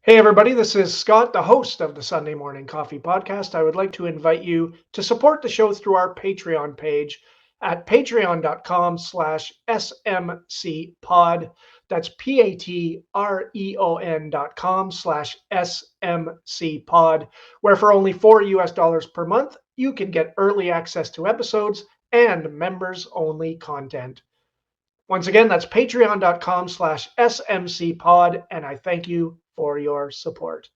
Hey, everybody, this is Scott, the host of the Sunday Morning Coffee Podcast. I would like to invite you to support the show through our Patreon page at patreon.com/SMCpod. That's patreon.com/SMCpod, where for only $4 per month, you can get early access to episodes and members only content. Once again, that's patreon.com/SMCpod, and I thank you for your support.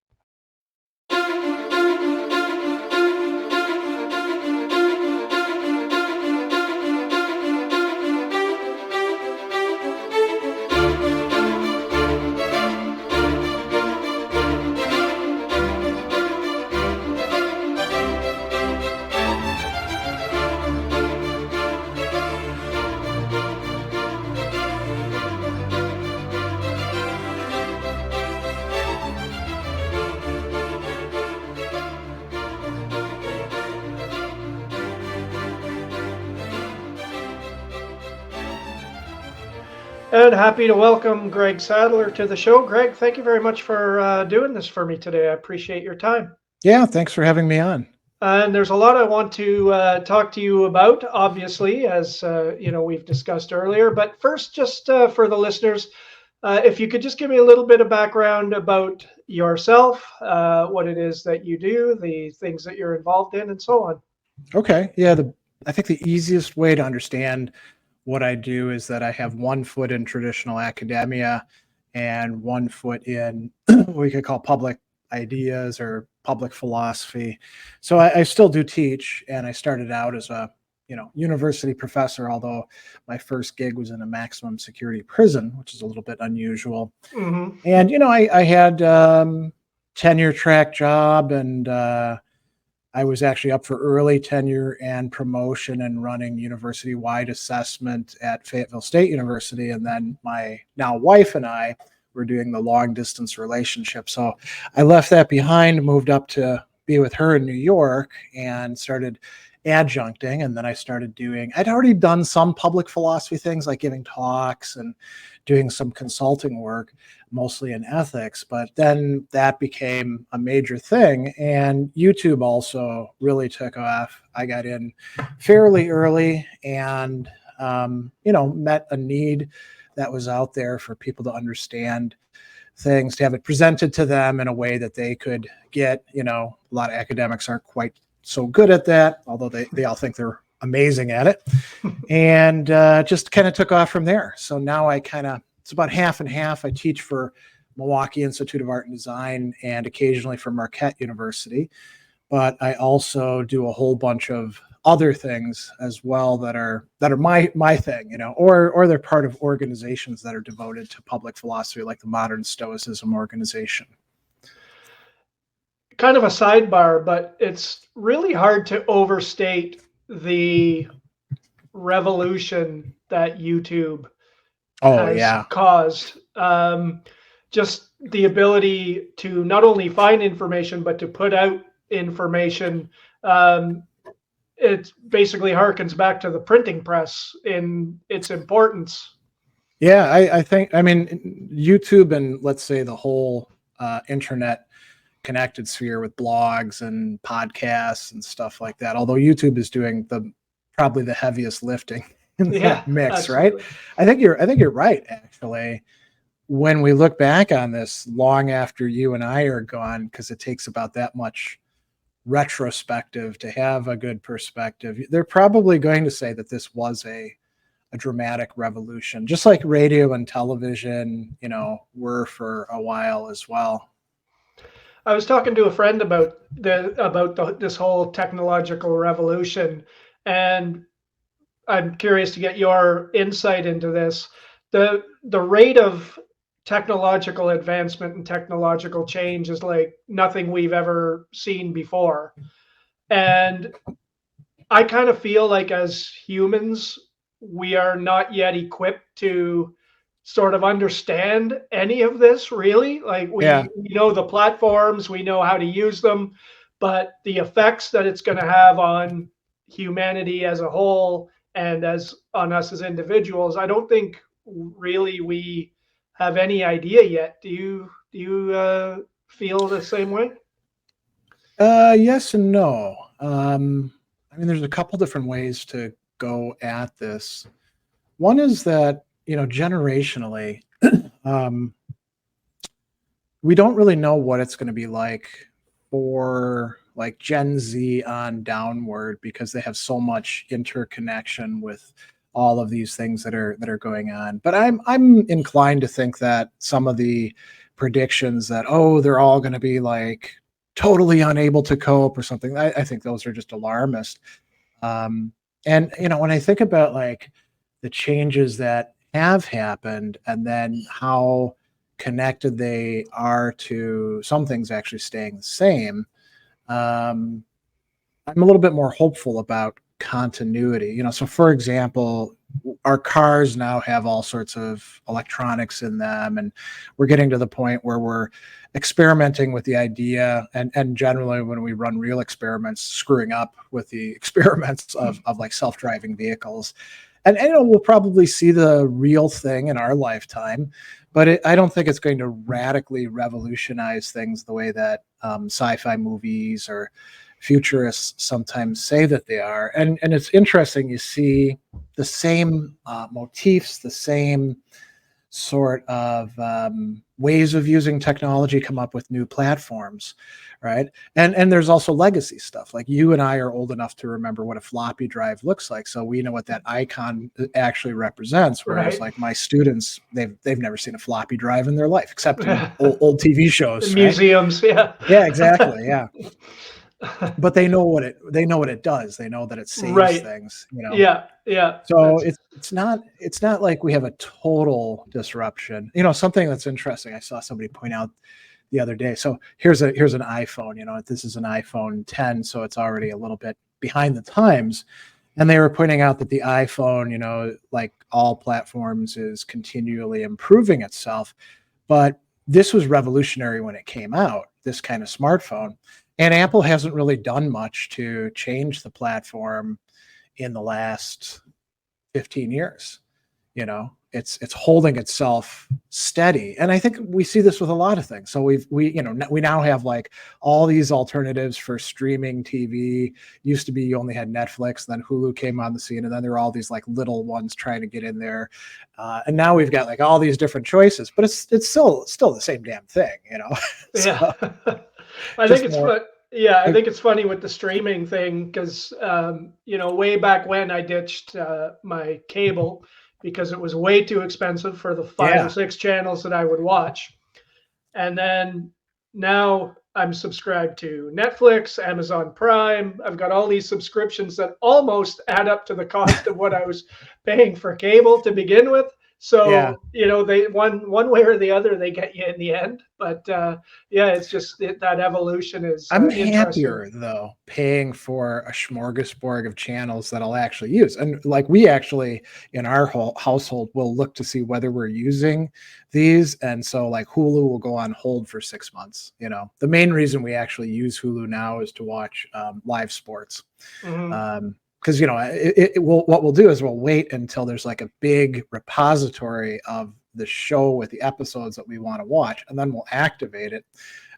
And happy to welcome Greg Sadler to the show. Greg, thank you very much for doing this for me today. I appreciate your time. Yeah, thanks for having me on. And there's a lot I want to talk to you about, obviously, as we've discussed earlier. But first, just for the listeners, if you could just give me a little bit of background about yourself, what it is that you do, the things that you're involved in, and so on. Okay. Yeah, I think the easiest way to understand what I do is that I have one foot in traditional academia and one foot in what we could call public ideas or public philosophy. So I still do teach, and I started out as a university professor, although my first gig was in a maximum security prison, which is a little bit unusual. Mm-hmm. And I had tenure track job, and I was actually up for early tenure and promotion and running university-wide assessment at Fayetteville State University. And then my now wife and I were doing the long-distance relationship. So I left that behind, moved up to be with her in New York, and started adjuncting. And then I'd already done some public philosophy things like giving talks and doing some consulting work, mostly in ethics, but then that became a major thing, and YouTube also really took off. I got in fairly early and met a need that was out there for people to understand things, to have it presented to them in a way that they could get. A lot of academics aren't quite so good at that, although they all think they're amazing at it. And just kind of took off from there. So now it's about half and half. I teach for Milwaukee Institute of Art and Design and occasionally for Marquette University. But I also do a whole bunch of other things as well that are my thing, or they're part of organizations that are devoted to public philosophy, like the Modern Stoicism organization. Kind of a sidebar, but it's really hard to overstate the revolution that YouTube has caused. Just the ability to not only find information, but to put out information. It basically harkens back to the printing press in its importance. Yeah, I think, YouTube and let's say the whole internet connected sphere with blogs and podcasts and stuff like that, although YouTube is doing probably the heaviest lifting in that mix, absolutely. Right? I think you're right, actually. When we look back on this long after you and I are gone, because it takes about that much retrospective to have a good perspective, they're probably going to say that this was a dramatic revolution, just like radio and television, were for a while as well. I was talking to a friend about this whole technological revolution, and I'm curious to get your insight into this. The rate of technological advancement and technological change is like nothing we've ever seen before. And I kind of feel like as humans, we are not yet equipped to sort of understand any of this, really. Like we know the platforms, we know how to use them, but the effects that it's going to have on humanity as a whole and on us as individuals, I don't think really we have any idea yet. Do you feel the same way? Yes and no. I mean, there's a couple different ways to go at this. One is that, generationally, um, we don't really know what it's going to be like for like Gen Z on downward, because they have so much interconnection with all of these things that are going on. But I'm inclined to think that some of the predictions that, oh, they're all going to be like totally unable to cope or something, I think those are just alarmist. Um, and when I think about like the changes that have happened and then how connected they are to some things actually staying the same, um, I'm a little bit more hopeful about continuity. So for example, our cars now have all sorts of electronics in them, and we're getting to the point where we're experimenting with the idea, and generally when we run real experiments, screwing up with the experiments of like self-driving vehicles. And we'll probably see the real thing in our lifetime, but I don't think it's going to radically revolutionize things the way that sci-fi movies or futurists sometimes say that they are. And it's interesting, you see the same motifs, the same sort of ways of using technology come up with new platforms, right? And there's also legacy stuff. Like you and I are old enough to remember what a floppy drive looks like, so we know what that icon actually represents. Whereas Right. like my students, they've never seen a floppy drive in their life, except in old TV shows, In right? museums, yeah. Yeah, exactly. Yeah. But they know what it does. They know that it saves Right. things, Yeah. Yeah. So That's it's not like we have a total disruption. Something that's interesting, I saw somebody point out the other day. So here's an iPhone. This is an iPhone 10, so it's already a little bit behind the times. And they were pointing out that the iPhone, like all platforms, is continually improving itself. But this was revolutionary when it came out, this kind of smartphone. And Apple hasn't really done much to change the platform in the last 15 years. It's holding itself steady. And I think we see this with a lot of things. So we now have like all these alternatives for streaming TV. Used to be you only had Netflix, then Hulu came on the scene, and then there are all these like little ones trying to get in there. And now we've got like all these different choices, but it's still the same damn thing. yeah. So I think just it's more. fun. Yeah, I think it's funny with the streaming thing because way back when I ditched my cable because it was way too expensive for the 5 or 6 channels that I would watch. And then now I'm subscribed to Netflix, Amazon Prime. I've got all these subscriptions that almost add up to the cost of what I was paying for cable to begin with. Yeah. So, they one way or the other, they get you in the end. But yeah, it's just that evolution is I'm interesting. happier though paying for a smorgasbord of channels that I'll actually use. And like we actually in our whole household will look to see whether we're using these. And so like Hulu will go on hold for 6 months. The main reason we actually use Hulu now is to watch live sports. Mhm. Because it will, what we'll do is we'll wait until there's like a big repository of the show with the episodes that we want to watch, and then we'll activate it,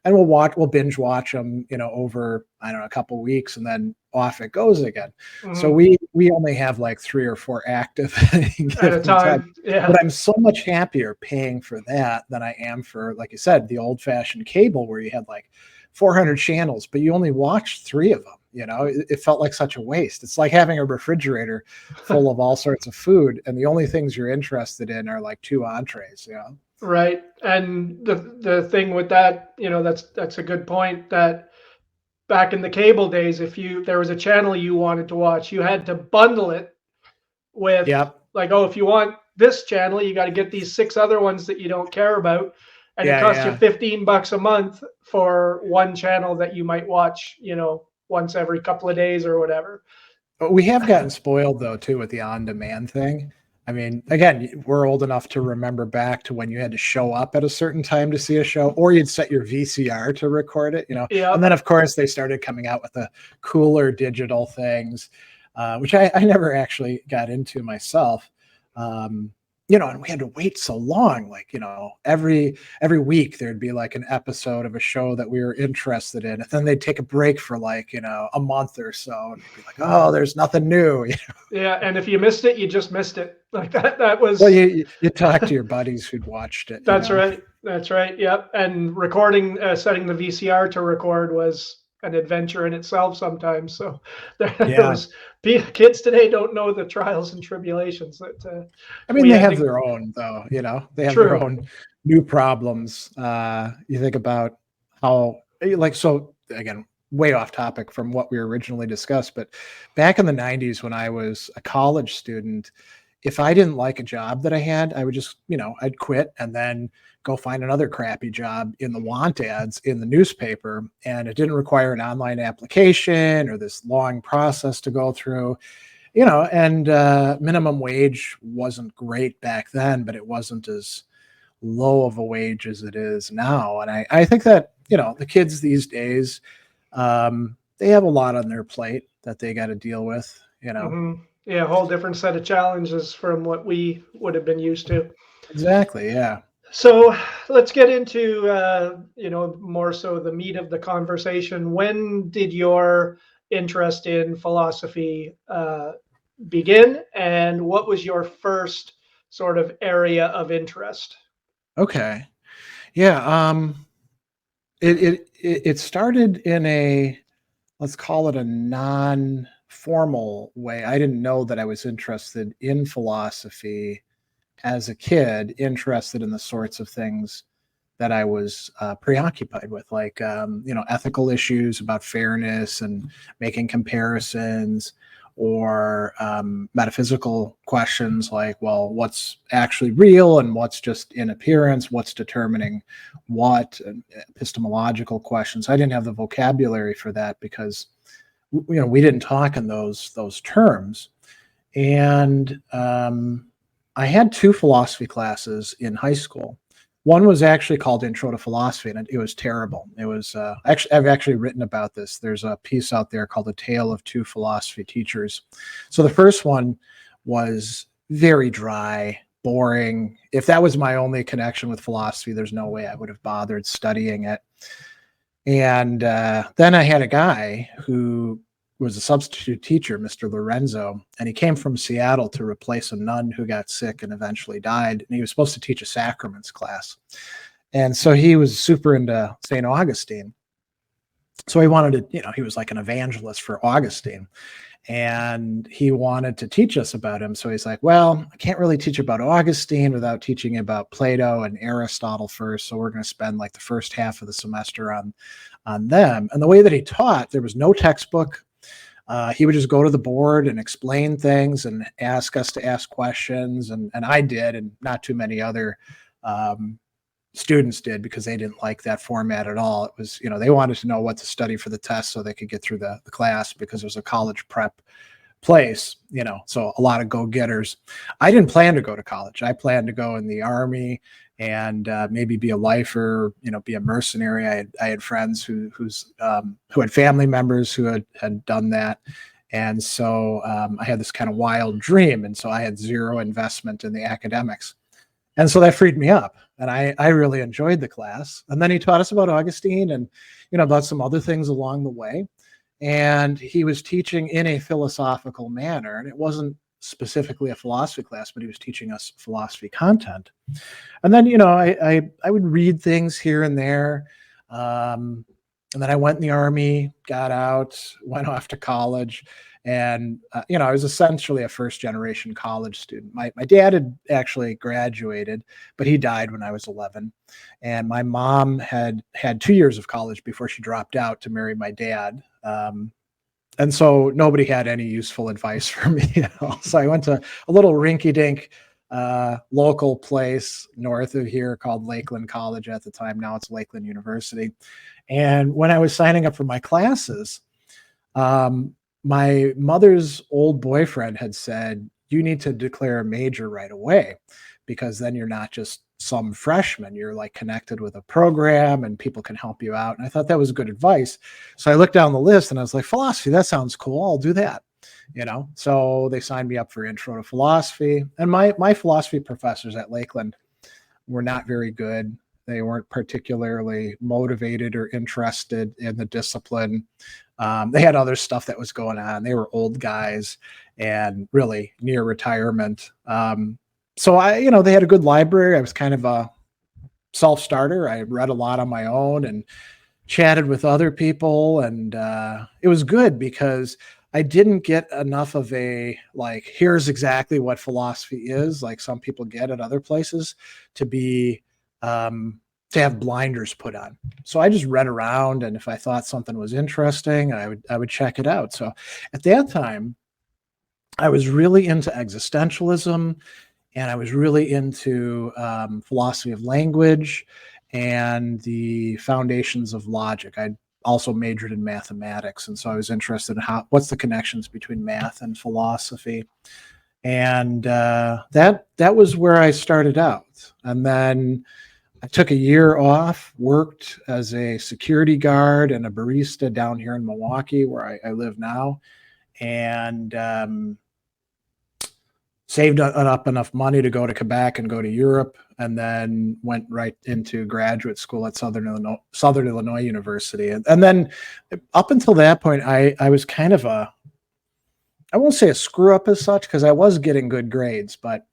and we'll binge watch them, over, I don't know, a couple weeks, and then off it goes again. So Mhm. we only have like 3 or 4 active at any At a given time. time. Yeah. But I'm so much happier paying for that than I am for, like you said, the old fashioned cable where you had like 400 channels, but you only watched 3 of them. It felt like such a waste. It's like having a refrigerator full of all sorts of food, and the only things you're interested in are like 2 entrees. Right. And the thing with that, that's a good point that back in the cable days, if there was a channel you wanted to watch, you had to bundle it with Yep. like, oh, if you want this channel, you got to get these 6 other ones that you don't care about, and it Yeah. costs you Yeah. $15 a month for one channel that you might watch, once every couple of days or whatever. But we have gotten spoiled though too with the on-demand thing. I mean, again, we're old enough to remember back to when you had to show up at a certain time to see a show, or you'd set your VCR to record it, And Yeah. then, of course, they started coming out with the cooler digital things, which I never actually got into myself. and we had to wait so long, like, every week there'd be like an episode of a show that we were interested in, and then they'd take a break for like, a month or so, and they'd be like, oh, there's nothing new. Yeah, and if you missed it, you just missed it. Like that was. Well, you talk to your buddies who'd watched it. That's right. That's right. Yep. And recording, setting the VCR to record was an adventure in itself sometimes. So there was kids today don't know the trials and tribulations that. I mean, they have their own, though. They have their own new problems. You think about how, like, so again, way off topic from what we originally discussed, but back in the 90s when I was a college student, if I didn't like a job that I had, I would just, I'd quit and then go find another crappy job in the want ads in the newspaper. And it didn't require an online application or this long process to go through, and minimum wage wasn't great back then, but it wasn't as low of a wage as it is now. And I think that, the kids these days, they have a lot on their plate that they got to deal with, Mm-hmm. Yeah, a whole different set of challenges from what we would have been used to. Exactly, yeah. So let's get into, more so the meat of the conversation. When did your interest in philosophy begin, and what was your first sort of area of interest? Okay, yeah. It started in a, let's call it a non-formal way. I didn't know that I was interested in philosophy as a kid, interested in the sorts of things that I was preoccupied with, like, ethical issues about fairness and making comparisons, or metaphysical questions like, well, what's actually real and what's just in appearance, what's determining what, and epistemological questions. I didn't have the vocabulary for that because we didn't talk in those terms. And I had 2 philosophy classes in high school. One was actually called Intro to Philosophy, and it was terrible. It was I've actually written about this. There's a piece out there called A Tale of Two Philosophy Teachers. So the first one was very dry, boring. If that was my only connection with philosophy, there's no way I would have bothered studying it. And then I had a guy who was a substitute teacher, Mr. Lorenzo, and he came from Seattle to replace a nun who got sick and eventually died. And he was supposed to teach a sacraments class. And so he was super into St. Augustine. So he wanted to, he was like an evangelist for Augustine. And he wanted to teach us about him. So he's like, well, I can't really teach about Augustine without teaching about Plato and Aristotle first. So we're going to spend like the first half of the semester on them. And the way that he taught, there was no textbook. He would just go to the board and explain things and ask us to ask questions. And I did, and not too many other students did, because they didn't like that format at all. It was, they wanted to know what to study for the test so they could get through the class, because it was a college prep place, so a lot of go-getters. I didn't plan to go to college. I planned to go in the Army and maybe be a lifer, be a mercenary. I had friends who had family members who had done that. And so I had this kind of wild dream. And so I had zero investment in the academics. And so that freed me up. And I really enjoyed the class. And then he taught us about Augustine and, about some other things along the way. And he was teaching in a philosophical manner. And it wasn't specifically a philosophy class, but he was teaching us philosophy content. And then, I would read things here and there. And then I went in the Army, got out, went off to college. And, I was essentially a first generation college student. My dad had actually graduated, but he died when I was 11. And my mom had 2 years of college before she dropped out to marry my dad. And so nobody had any useful advice for me. So I went to a little rinky-dink local place north of here called Lakeland College at the time. Now it's Lakeland University. And when I was signing up for my classes, my mother's old boyfriend had said, you need to declare a major right away, because then you're not just some freshman, you're like connected with a program and people can help you out. And I thought that was good advice. So I looked down the list and I was like, philosophy, that sounds cool. I'll do that. So they signed me up for intro to philosophy, and my philosophy professors at Lakeland were not very good. They weren't particularly motivated or interested in the discipline. They had other stuff that was going on. They were old guys and really near retirement. So they had a good library. I was kind of a self-starter. I read a lot on my own and chatted with other people, and it was good because I didn't get enough of a here's exactly what philosophy is, like some people get at other places, to be to have blinders put on. So I just read around, and if I thought something was interesting, I would check it out. So at that time, I was really into existentialism, and I was really into philosophy of language and the foundations of logic. I also majored in mathematics, and so I was interested in what's the connections between math and philosophy. And that was where I started out. And then I took a year off, worked as a security guard and a barista down here in Milwaukee, where I live now, and saved up enough money to go to Quebec and go to Europe, and then went right into graduate school at Southern Illinois University. And then up until that point, I was kind of I won't say a screw up as such, because I was getting good grades, but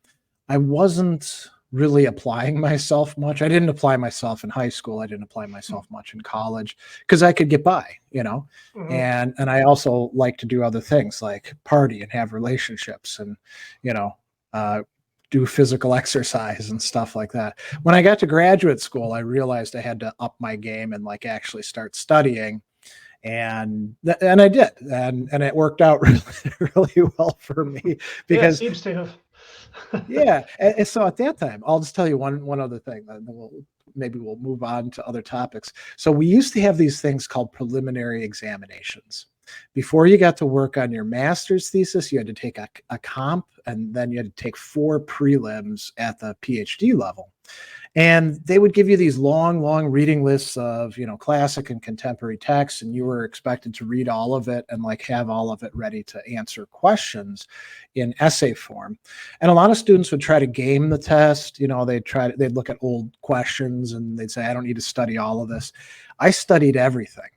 I wasn't really applying myself much. I didn't apply myself in high school. I didn't apply myself much in college because I could get by, Mm-hmm. and I also like to do other things like party and have relationships and, do physical exercise and stuff like that. When I got to graduate school, I realized I had to up my game and actually start studying. And I did, and it worked out really, really well for me because yeah, it seems to have. yeah. And so at that time, I'll just tell you one other thing, and then maybe we'll move on to other topics. So we used to have these things called preliminary examinations. Before you got to work on your master's thesis, you had to take a comp, and then you had to take 4 prelims at the PhD level. And they would give you these long, long reading lists of, classic and contemporary texts, and you were expected to read all of it and have all of it ready to answer questions in essay form. And a lot of students would try to game the test. They'd look at old questions and they'd say, I don't need to study all of this. I studied everything.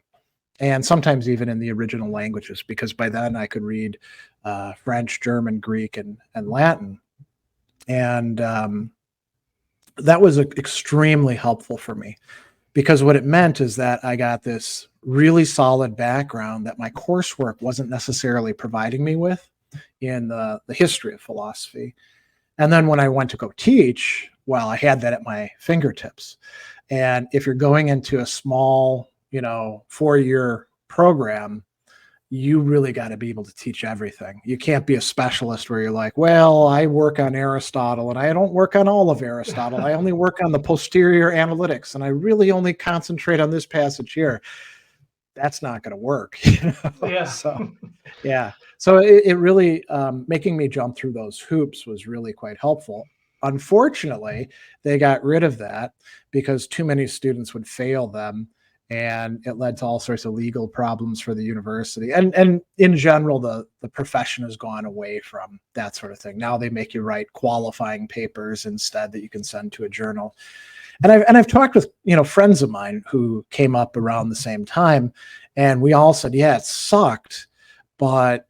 And sometimes even in the original languages, because by then I could read French, German, Greek, and Latin. And that was extremely helpful for me, because what it meant is that I got this really solid background that my coursework wasn't necessarily providing me with in the history of philosophy. And then when I went to go teach, well, I had that at my fingertips. And if you're going into a small, 4-year program, you really got to be able to teach everything. You can't be a specialist where you're like, well, I work on Aristotle and I don't work on all of Aristotle. I only work on the posterior analytics and I really only concentrate on this passage here. That's not going to work. Yeah. So, yeah. So it really, making me jump through those hoops was really quite helpful. Unfortunately, they got rid of that because too many students would fail them. And it led to all sorts of legal problems for the university. And in general, the profession has gone away from that sort of thing. Now they make you write qualifying papers instead that you can send to a journal. And I've talked with, friends of mine who came up around the same time, and we all said, yeah, it sucked, but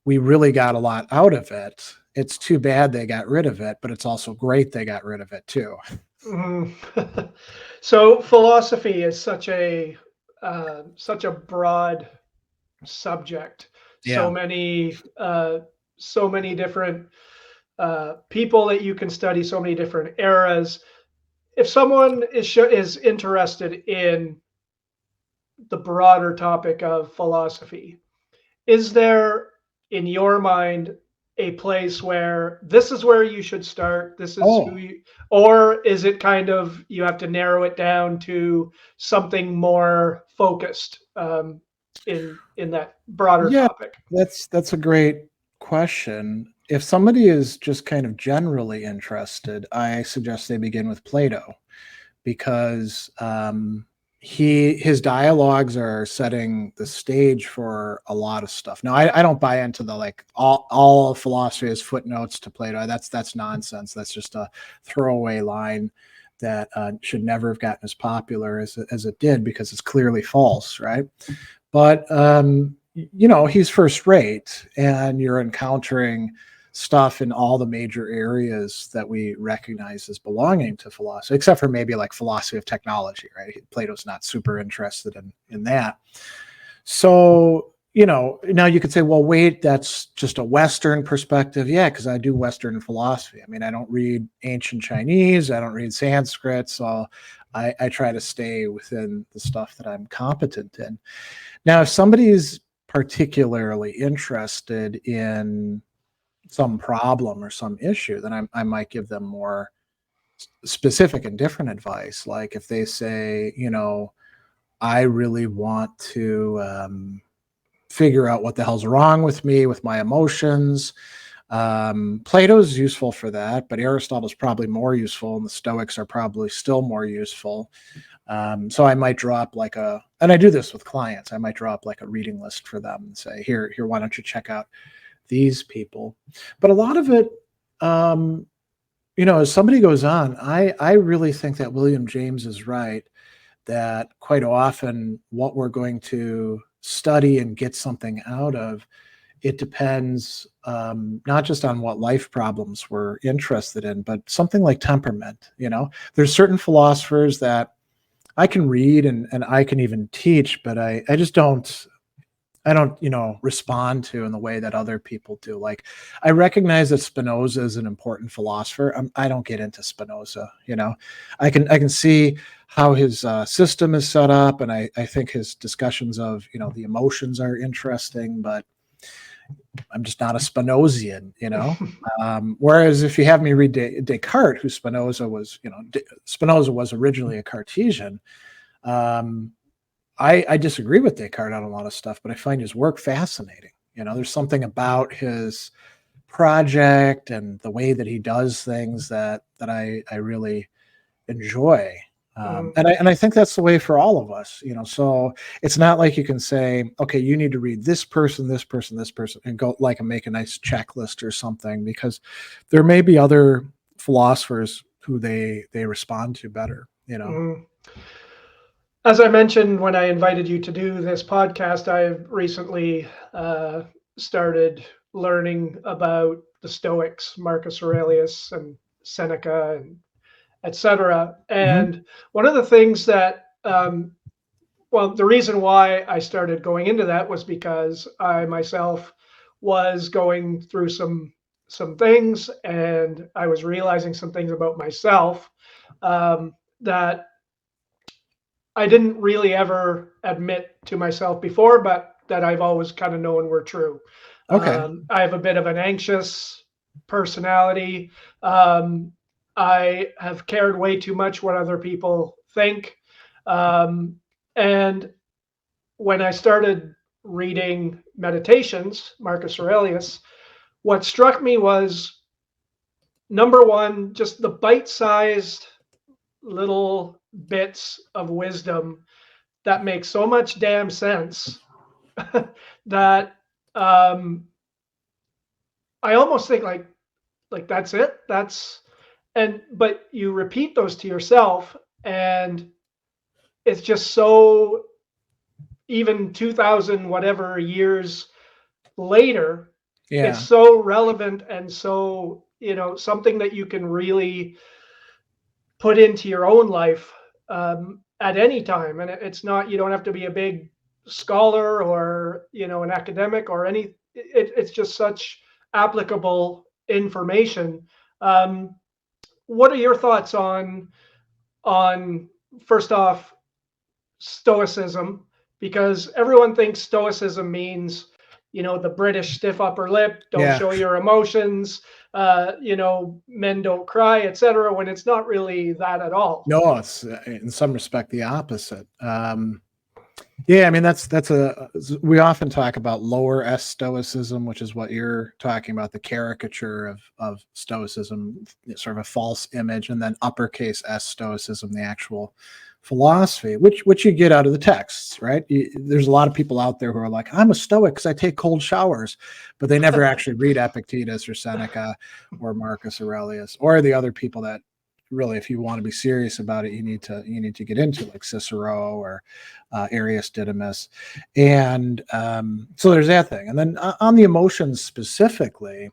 we really got a lot out of it. It's too bad they got rid of it, but it's also great they got rid of it too. Mm-hmm. So philosophy is such a broad subject. Yeah. So many different people that you can study. So many different eras. If someone is interested in the broader topic of philosophy, is there, in your mind, a place where this is where you should start? This is who you, or is it kind of you have to narrow it down to something more focused in that broader topic? That's a great question. If somebody is just kind of generally interested, I suggest they begin with Plato, because his dialogues are setting the stage for a lot of stuff. Now, I don't buy into the like all philosophy is footnotes to Plato. That's nonsense. That's just a throwaway line that should never have gotten as popular as it did, because it's clearly false, right? But he's first rate, and you're encountering stuff in all the major areas that we recognize as belonging to philosophy, except for maybe like philosophy of technology, right? Plato's not super interested in that. So, now you could say, well, wait, that's just a Western perspective. Yeah, because I do Western philosophy. I mean, I don't read ancient Chinese, I don't read Sanskrit, so I try to stay within the stuff that I'm competent in. Now, if somebody is particularly interested in some problem or some issue, then I might give them more specific and different advice. Like if they say, I really want to figure out what the hell's wrong with me, with my emotions. Plato's useful for that, but Aristotle's probably more useful, and the Stoics are probably still more useful. So I might drop and I do this with clients, I might drop like a reading list for them and say, here, why don't you check out these people? But a lot of it, as somebody goes on, I really think that William James is right, that quite often what we're going to study and get something out of, it depends not just on what life problems we're interested in, but something like temperament. There's certain philosophers that I can read and I can even teach, but I just don't respond to in the way that other people do. Like, I recognize that Spinoza is an important philosopher. I don't get into Spinoza. I can see how his system is set up, and I think his discussions of the emotions are interesting, but I'm just not a Spinozian. Whereas if you have me read Descartes, who Spinoza was originally a Cartesian. I disagree with Descartes on a lot of stuff, but I find his work fascinating. There's something about his project and the way that he does things that I really enjoy. And I think that's the way for all of us. So it's not like you can say, okay, you need to read this person, this person, this person, and go like and make a nice checklist or something, because there may be other philosophers who they respond to better. As I mentioned when I invited you to do this podcast, I have recently started learning about the Stoics, Marcus Aurelius and Seneca, and etc. And one of the things that, the reason why I started going into that was because I myself was going through some things, and I was realizing some things about myself that I didn't really ever admit to myself before, but that I've always kind of known were true. Okay. I have a bit of an anxious personality. I have cared way too much what other people think. And when I started reading Meditations, Marcus Aurelius, what struck me was, number one, just the bite-sized little bits of wisdom that make so much damn sense that I almost think like that's it. But you repeat those to yourself, and it's just so, even 2000 whatever years later, it's so relevant, and so something that you can really put into your own life at any time. And it's not, you don't have to be a big scholar or an academic or any. It's just such applicable information. What are your thoughts on first off, Stoicism? Because everyone thinks Stoicism means the British stiff upper lip, don't show your emotions, men don't cry, etc., when it's not really that at all. No, it's in some respect the opposite. Yeah, I mean we often talk about lower S Stoicism, which is what you're talking about, the caricature of Stoicism, sort of a false image, and then uppercase S Stoicism, the actual philosophy, which you get out of the texts, right? There's a lot of people out there who are like, I'm a Stoic because I take cold showers, but they never actually read Epictetus or Seneca or Marcus Aurelius or the other people that really, if you want to be serious about it, you need to get into, like Cicero or Arius Didymus, and so there's that thing. And then on the emotions specifically.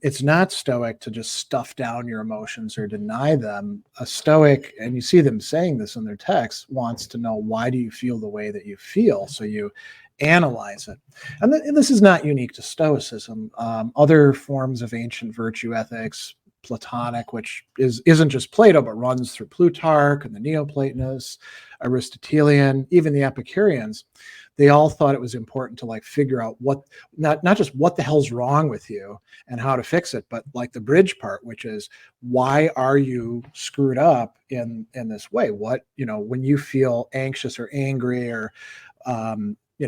It's not Stoic to just stuff down your emotions or deny them. A Stoic, and you see them saying this in their text, wants to know, why do you feel the way that you feel? So you analyze it. And this is not unique to Stoicism. Other forms of ancient virtue ethics, Platonic, which isn't just Plato, but runs through Plutarch and the Neoplatonists, Aristotelian, even the Epicureans, they all thought it was important to like figure out what, not just what the hell's wrong with you and how to fix it, but like the bridge part, which is, why are you screwed up in this way? What, when you feel anxious or angry or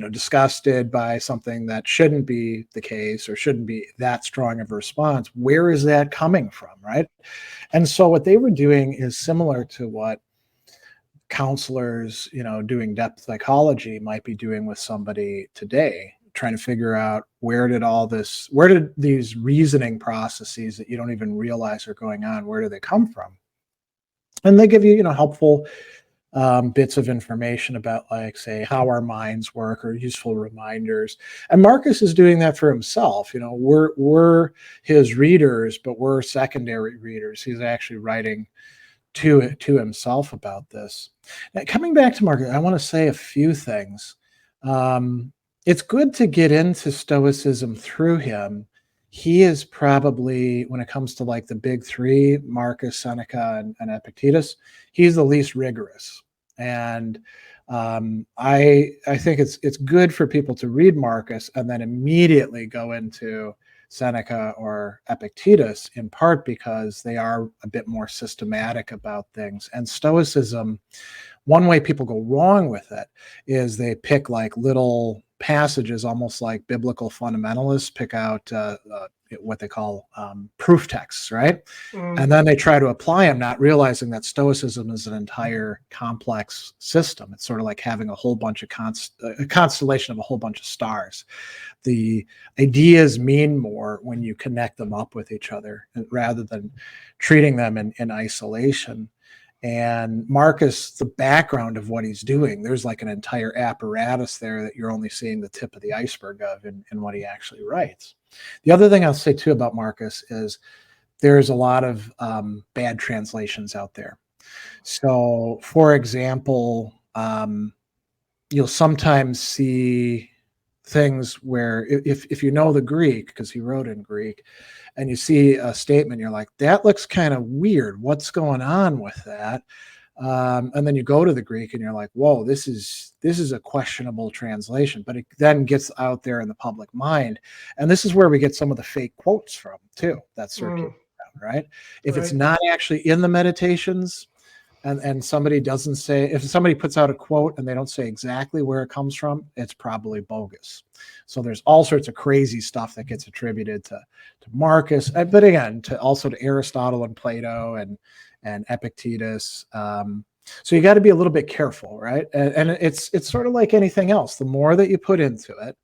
disgusted by something that shouldn't be the case or shouldn't be that strong of a response, where is that coming from, right? And so what they were doing is similar to what counselors, doing depth psychology might be doing with somebody today, trying to figure out where did these reasoning processes that you don't even realize are going on, where do they come from? And they give you, helpful bits of information about, like, say, how our minds work, or useful reminders. And Marcus is doing that for himself. We're his readers, but we're secondary readers. He's actually writing to himself about this. Now, coming back to Marcus, I want to say a few things. It's good to get into Stoicism through him. He is probably, when it comes to like the big three, Marcus, Seneca, and Epictetus, he's the least rigorous. And I think it's good for people to read Marcus and then immediately go into Seneca or Epictetus, in part because they are a bit more systematic about things. And Stoicism, one way people go wrong with it is they pick like little passages, almost like biblical fundamentalists pick out what they call proof texts, right? And then they try to apply them, not realizing that Stoicism is an entire complex system. It's sort of like having a whole bunch of a constellation of a whole bunch of stars. The ideas mean more when you connect them up with each other rather than treating them in isolation. And Marcus, the background of what he's doing, there's like an entire apparatus there that you're only seeing the tip of the iceberg of in what he actually writes. The other thing I'll say too about Marcus is there's a lot of bad translations out there. So, for example, you'll sometimes see things where if you know the Greek, because he wrote in Greek, and you see a statement, you're like, that looks kind of weird. What's going on with that? And then you go to the Greek and you're like, whoa, this is a questionable translation, but it then gets out there in the public mind. And this is where we get some of the fake quotes from too, that circulate around, right? If it's not actually in the Meditations, and somebody doesn't say, if somebody puts out a quote and they don't say exactly where it comes from, it's probably bogus. So there's all sorts of crazy stuff that gets attributed to Marcus, but again, also to Aristotle and Plato and Epictetus. So you got to be a little bit careful, right? And it's sort of like anything else. The more that you put into it,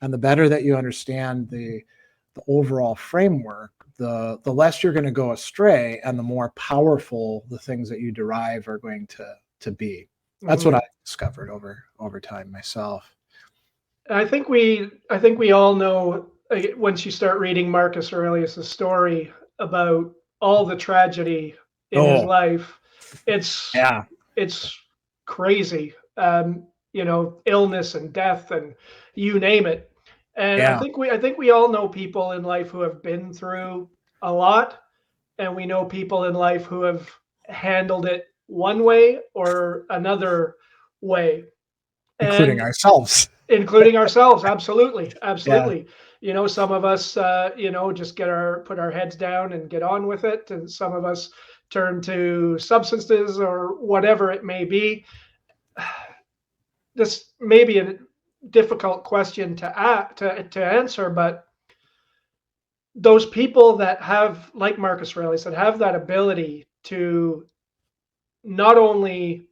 and the better that you understand the overall framework, the less you're going to go astray, and the more powerful the things that you derive are going to be. That's what I discovered over time myself. I think we all know, once you start reading Marcus Aurelius's story about all the tragedy in his life, it's crazy. Illness and death and you name it. And I think we all know people in life who have been through a lot, and we know people in life who have handled it one way or another way, including ourselves. Absolutely. Some of us just put our heads down and get on with it, and some of us turn to substances or whatever it may be. This may be a difficult question to answer, but those people that have, like Marcus Aurelius, that have that ability to not only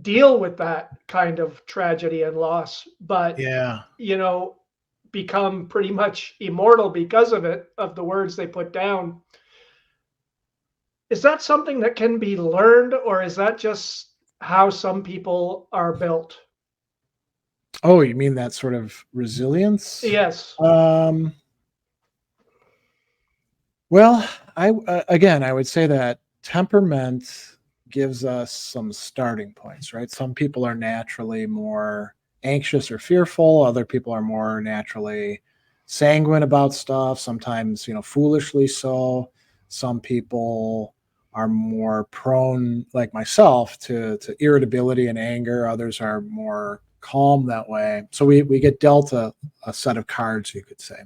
deal with that kind of tragedy and loss, but Yeah. you know, become pretty much immortal because of it, of the words they put down. Is that something that can be learned, or is that just how some people are built? Oh, you mean that sort of resilience? Yes. Um, well, again, I would say that temperament gives us some starting points, right? Some people are naturally more anxious or fearful. Other people are more naturally sanguine about stuff. Sometimes, foolishly so. Some people are more prone, like myself, to irritability and anger. Others are more calm that way. So we get dealt a set of cards, you could say.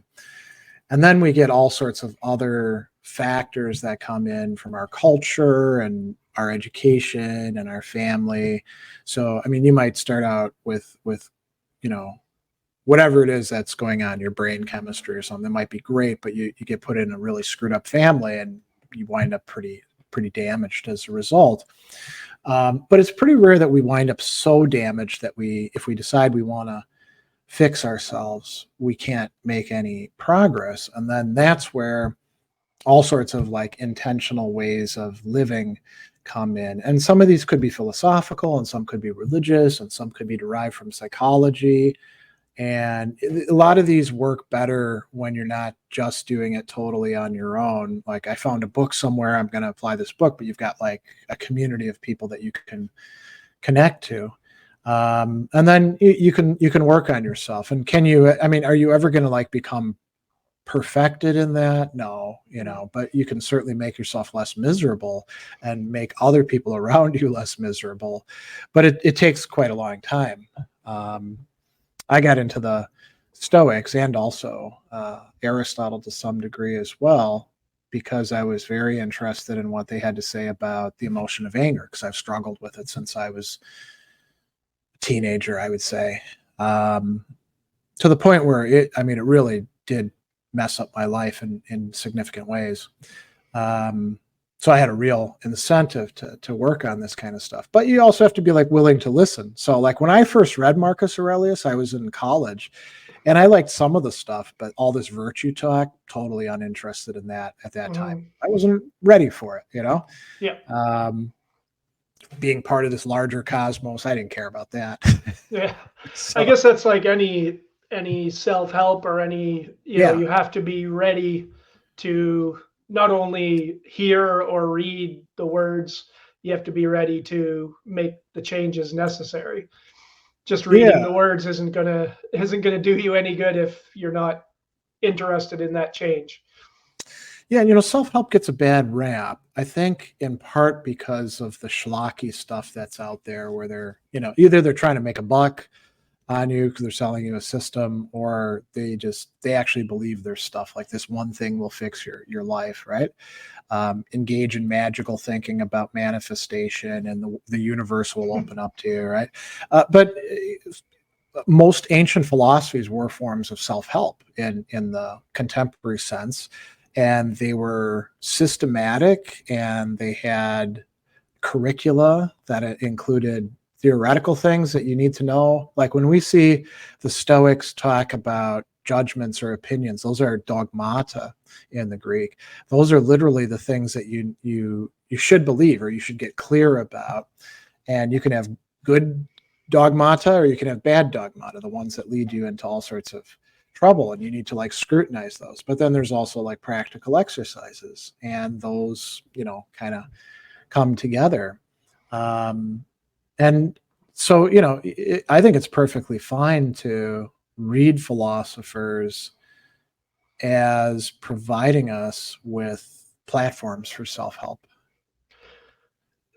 And then we get all sorts of other factors that come in from our culture and our education and our family. So, I mean, you might start out with, you know, whatever it is that's going on, your brain chemistry or something might be great, but you get put in a really screwed up family and you wind up pretty damaged as a result. But it's pretty rare that we wind up so damaged that if we decide we want to fix ourselves, we can't make any progress. And then that's where all sorts of like intentional ways of living come in. And some of these could be philosophical, and some could be religious, and some could be derived from psychology. And a lot of these work better when you're not just doing it totally on your own. Like I found a book somewhere, I'm going to apply this book, but you've got like a community of people that you can connect to. And then you can work on yourself. And I mean, are you ever going to like become perfected in that? No, but you can certainly make yourself less miserable and make other people around you less miserable. But it takes quite a long time. I got into the Stoics and also Aristotle to some degree as well, because I was very interested in what they had to say about the emotion of anger, because I've struggled with it since I was a teenager, I would say, to the point where it really did mess up my life in significant ways. So I had a real incentive to work on this kind of stuff. But you also have to be like willing to listen. So like when I first read Marcus Aurelius, I was in college and I liked some of the stuff, but all this virtue talk, totally uninterested in that at that time. Mhm. I wasn't ready for it, Yeah. Um, being part of this larger cosmos, I didn't care about that. Yeah. I So guess that's like any self-help or any, yeah, you have to be ready to not only hear or read the words, you have to be ready to make the changes necessary. Just reading yeah. the words isn't gonna do you any good if you're not interested in that change. Yeah, self-help gets a bad rap. I think in part because of the schlocky stuff that's out there where either they're trying to make a buck on you because they're selling you a system, or they actually believe their stuff. Like this one thing will fix your life, right? Engage in magical thinking about manifestation and the universe will open up to you, right? But most ancient philosophies were forms of self-help in the contemporary sense, and they were systematic and they had curricula that included theoretical things that you need to know. Like when we see the Stoics talk about judgments or opinions, those are dogmata in the Greek. Those are literally the things that you should believe or you should get clear about. And you can have good dogmata or you can have bad dogmata, the ones that lead you into all sorts of trouble, and you need to like scrutinize those. But then there's also like practical exercises, and those kind of come together. Um, and so, I think it's perfectly fine to read philosophers as providing us with platforms for self-help.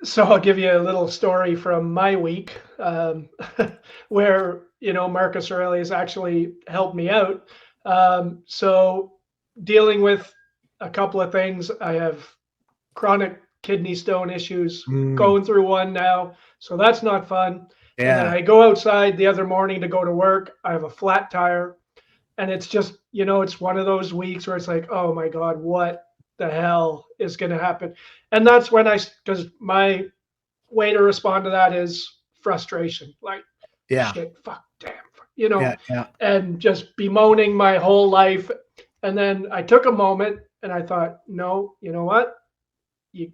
So I'll give you a little story from my week, where Marcus Aurelius actually helped me out. So dealing with a couple of things, I have chronic kidney stone issues, Mm, going through one now, so that's not fun. And then yeah. I go outside the other morning to go to work. I have a flat tire, and it's just it's one of those weeks where it's like, oh my god, what the hell is going to happen? And that's when because my way to respond to that is frustration, like Yeah. shit, fuck, damn, Yeah. Yeah. and just bemoaning my whole life. And then I took a moment and I thought, no, you know what? You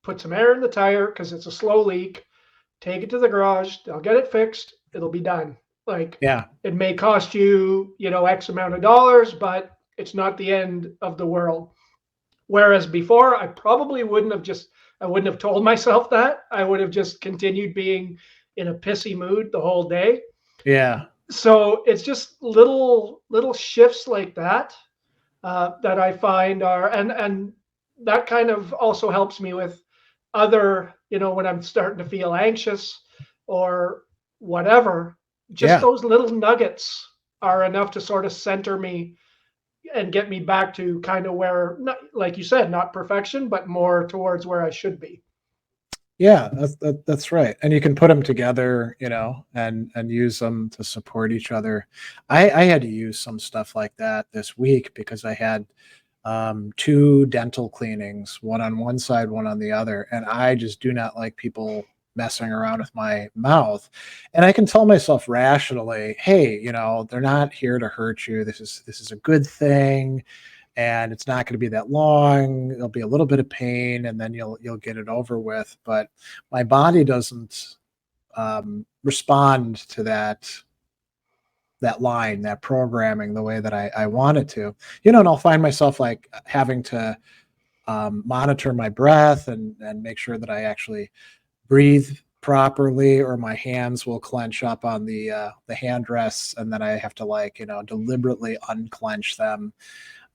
put some air in the tire because it's a slow leak. Take it to the garage. They'll get it fixed. It'll be done. Like Yeah. it may cost you, X amount of dollars, but it's not the end of the world. Whereas before, I wouldn't have told myself that. I would have just continued being in a pissy mood the whole day. Yeah. So it's just little shifts like that that I find are, and that kind of also helps me with other, when I'm starting to feel anxious or whatever. Just Yeah. those little nuggets are enough to sort of center me and get me back to kind of where, not, like you said, not perfection, but more towards where I should be. Yeah, that's right. And you can put them together, and use them to support each other. I had to use some stuff like that this week because I had two dental cleanings, one on one side, one on the other. And I just do not like people messing around with my mouth. And I can tell myself rationally, hey, they're not here to hurt you. This is a good thing. And it's not going to be that long. There'll be a little bit of pain, and then you'll get it over with. But my body doesn't respond to that line, that programming, the way that I want it to. And I'll find myself like having to monitor my breath and make sure that I actually breathe properly, or my hands will clench up on the hand rests, and then I have to deliberately unclench them.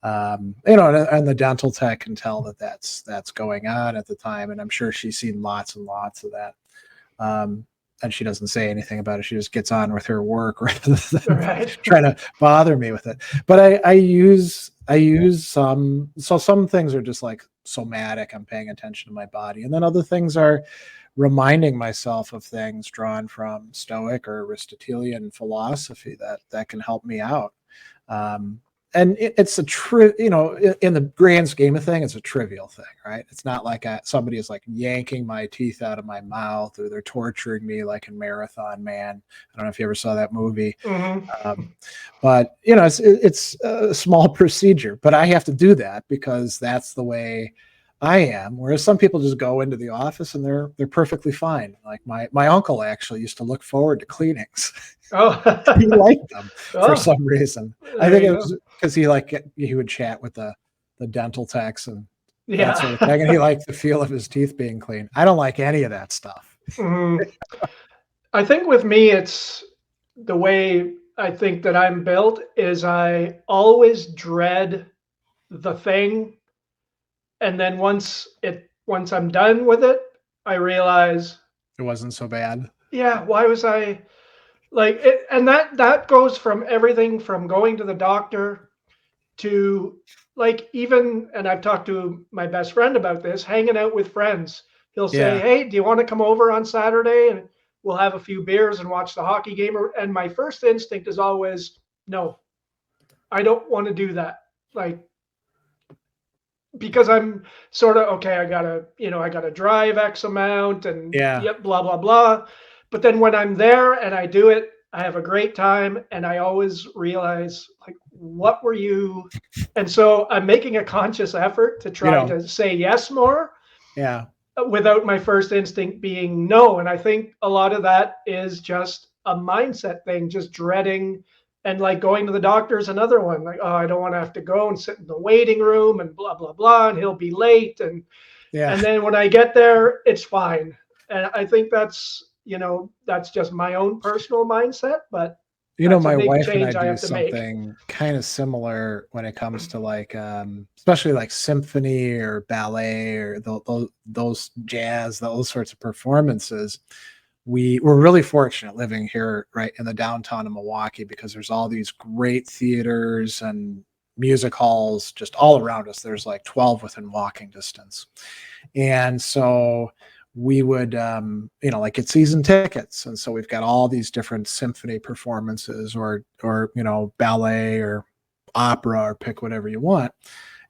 And the dental tech can tell that that's going on at the time, and I'm sure she's seen lots and lots of that. And she doesn't say anything about it. She just gets on with her work rather than Right. trying to bother me with it. But I use some. So some things are just like somatic. I'm paying attention to my body, and then other things are reminding myself of things drawn from Stoic or Aristotelian philosophy that can help me out. And it's in the grand scheme of thing, it's a trivial thing, right? It's not like somebody is like yanking my teeth out of my mouth, or they're torturing me like in Marathon Man. I don't know if you ever saw that movie. Mm-hmm. But it's a small procedure, but I have to do that because that's the way I am. Whereas some people just go into the office and they're perfectly fine. Like my uncle actually used to look forward to cleanings. Oh, He liked them for oh, some reason. I there think you it go. was because he would chat with the dental techs and that sort of Yeah. thing, and he liked the feel of his teeth being clean. I don't like any of that stuff. Mhm. I think with me, it's the way I think that I'm built is I always dread the thing. And then once I'm done with it, I realize, It wasn't so bad. yeah, why was I like it? And that goes from everything from going to the doctor to like even, and I've talked to my best friend about this, hanging out with friends. He'll say, Yeah, "Hey, do you want to come over on Saturday and we'll have a few beers and watch the hockey game?" And my first instinct is always, "No, I don't want to do that." Like because I'm sort of okay, I gotta drive X amount and yeah, yep, blah blah blah. But then when I'm there and I do it, I have a great time, and I always realize like, what were you? And so I'm making a conscious effort to you try know, to say yes more yeah, without my first instinct being no. And I think a lot of that is just a mindset thing, just dreading. And like going to the doctor is another one. Like, oh, I don't want to have to go and sit in the waiting room and blah blah blah, and he'll be late. yeah. And then when I get there, it's fine. And I think that's just my own personal mindset, but that's a My big wife and I change I do have to make. something kind of similar when it comes to especially like symphony or ballet or those jazz, those sorts of performances. We're really fortunate living here right in the downtown of Milwaukee because there's all these great theaters and music halls just all around us. There's like 12 within walking distance. And so we would like get season tickets, and so we've got all these different symphony performances or ballet or opera, or pick whatever you want.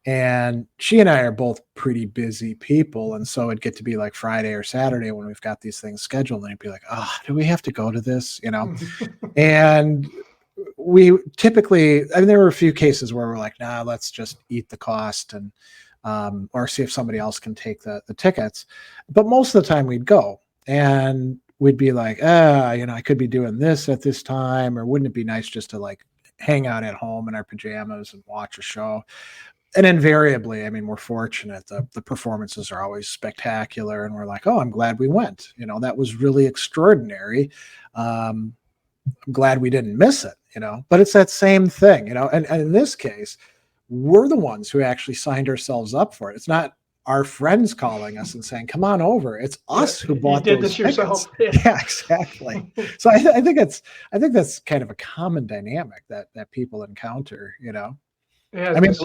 And she and I are both pretty busy people. And so it'd get to be like Friday or Saturday when we've got these things scheduled. And it'd be like, oh, do we have to go to this? And we typically, I mean, there were a few cases where we're like, nah, let's just eat the cost and, or see if somebody else can take the tickets. But most of the time we'd go and we'd be like, I could be doing this at this time, or wouldn't it be nice just to like hang out at home in our pajamas and watch a show? And invariably, I mean, we're fortunate. The performances are always spectacular, and we're like, oh, I'm glad we went. That was really extraordinary. I'm glad we didn't miss it, but it's that same thing, and in this case, we're the ones who actually signed ourselves up for it. It's not our friends calling us and saying, come on over. It's us who bought did those this tickets. yourself. Yeah, exactly. So I think that's kind of a common dynamic that people encounter, Yeah, I mean,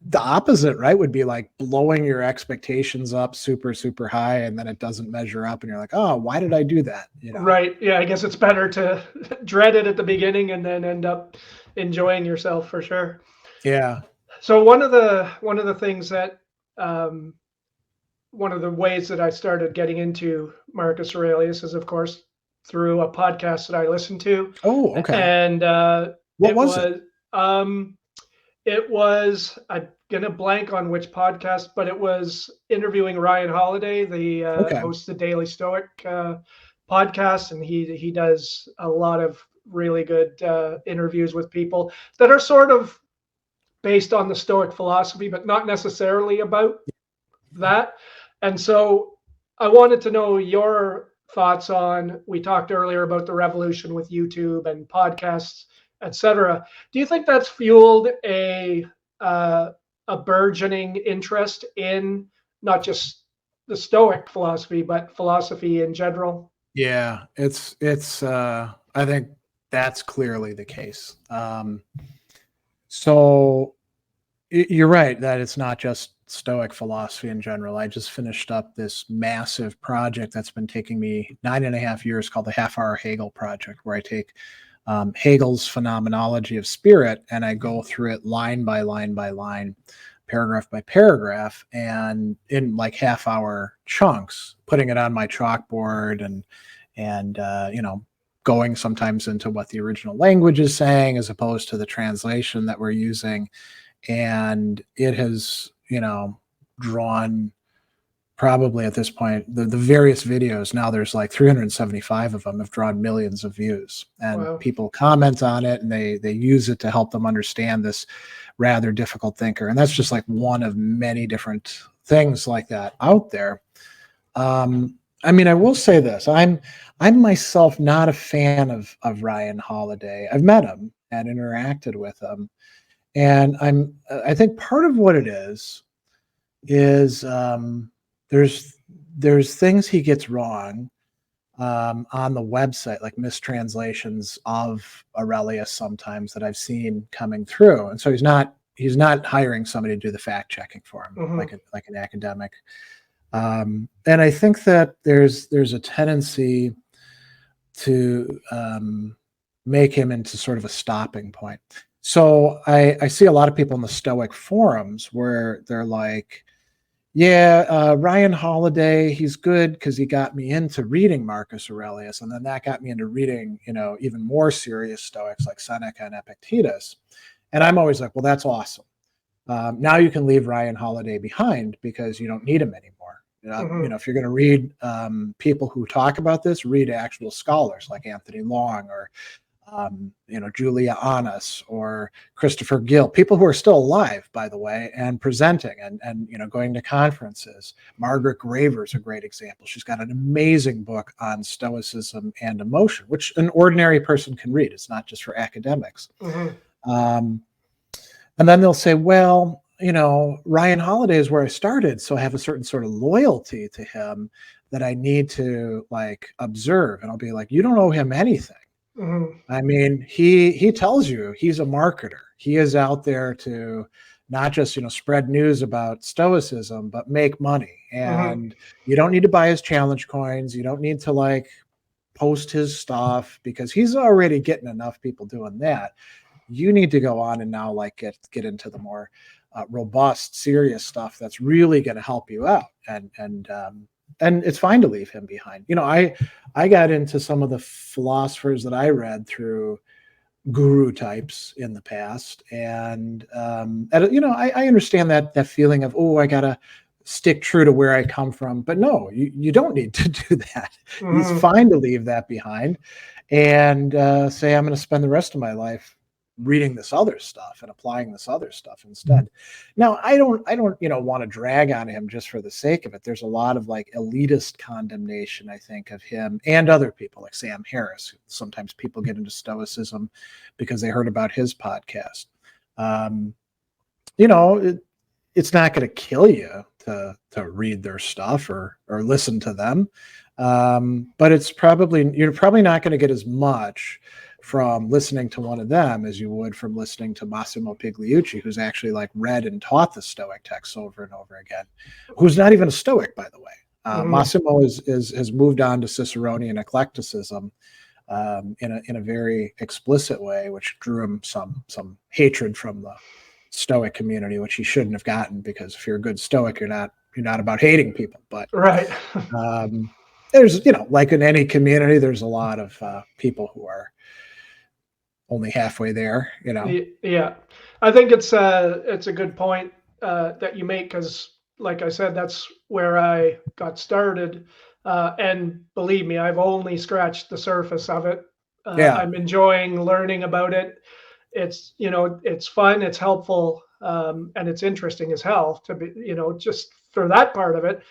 the opposite, right, would be like blowing your expectations up super, super high, and then it doesn't measure up, and you're like, oh, why did I do that? Right. Yeah, I guess it's better to dread it at the beginning and then end up enjoying yourself for sure. Yeah. So one of the things that one of the ways that I started getting into Marcus Aurelius is, of course, through a podcast that I listened to, Oh, okay. and What was it? it was I'm gonna blank on which podcast, but it was interviewing Ryan Holiday, the Okay. host of the Daily Stoic podcast, and he does a lot of really good interviews with people that are sort of based on the Stoic philosophy, but not necessarily about that. And so I wanted to know your thoughts on, we talked earlier about the revolution with YouTube and podcasts, etc. Do you think that's fueled a burgeoning interest in not just the Stoic philosophy, but philosophy in general? Yeah, it's I think that's clearly the case. So you're right that it's not just Stoic philosophy in general. I just finished up this massive project that's been taking me 9.5 years called the Half-Hour Hegel Project, where I take Hegel's phenomenology of spirit and I go through it line by line by line, paragraph by paragraph, and in like half-hour chunks, putting it on my chalkboard and going sometimes into what the original language is saying as opposed to the translation that we're using. And it has, drawn probably at this point, the various videos, now there's like 375 of them, have drawn millions of views, and Wow. people comment on it and they use it to help them understand this rather difficult thinker. And that's just like one of many different things like that out there. I mean, I will say this: I'm myself not a fan of Ryan Holiday. I've met him and interacted with him, and I think part of what it is there's things he gets wrong on the website, like mistranslations of Aurelius sometimes that I've seen coming through, and so he's not hiring somebody to do the fact checking for him, Mm-hmm. like an academic. And I think that there's a tendency to make him into sort of a stopping point. So I see a lot of people in the Stoic forums where they're like, yeah, Ryan Holiday, he's good because he got me into reading Marcus Aurelius, and then that got me into reading, even more serious Stoics like Seneca and Epictetus. And I'm always like, well, that's awesome. Now you can leave Ryan Holiday behind because you don't need him anymore. Mm-hmm. If you're going to read people who talk about this, read actual scholars like Anthony Long or Julia Annas or Christopher Gill, people who are still alive, by the way, and presenting and going to conferences. Margaret Graver is a great example. She's got an amazing book on Stoicism and emotion, which an ordinary person can read. It's not just for academics. Mm-hmm. And then they'll say, well, Ryan Holiday is where I started, so I have a certain sort of loyalty to him that I need to like observe. And I'll be like, you don't owe him anything. Mm-hmm. I mean, he tells you he's a marketer. He is out there to not just, spread news about Stoicism, but make money. And you don't need to buy his challenge coins. You don't need to like post his stuff because he's already getting enough people doing that. You need to go on and now like get into the more robust, serious stuff that's really going to help you out. And it's fine to leave him behind. I got into some of the philosophers that I read through guru types in the past, and I understand that feeling of, oh, I gotta stick true to where I come from. But no, you don't need to do that. It's fine to leave that behind and say, I'm going to spend the rest of my life reading this other stuff and applying this other stuff instead. Now, I don't want to drag on him just for the sake of it. There's a lot of like elitist condemnation, I think, of him and other people like Sam Harris. Sometimes people get into Stoicism because they heard about his podcast. It's not going to kill you to read their stuff or listen to them. But you're probably not going to get as much from listening to one of them as you would from listening to Massimo Pigliucci, who's actually like read and taught the Stoic texts over and over again, who's not even a Stoic, by the way. Massimo has moved on to Cicerian Eclecticism in a very explicit way, which drew him some hatred from the Stoic community, which he shouldn't have gotten, because if you're a good Stoic, you're not about hating people. But right. There's, like in any community, there's a lot of people who are only halfway there, Yeah, I think it's a good point that you make, because like I said, that's where I got started, and believe me, I've only scratched the surface of it. I'm enjoying learning about it. It's it's fun, it's helpful, and it's interesting as hell to be, just for that part of it.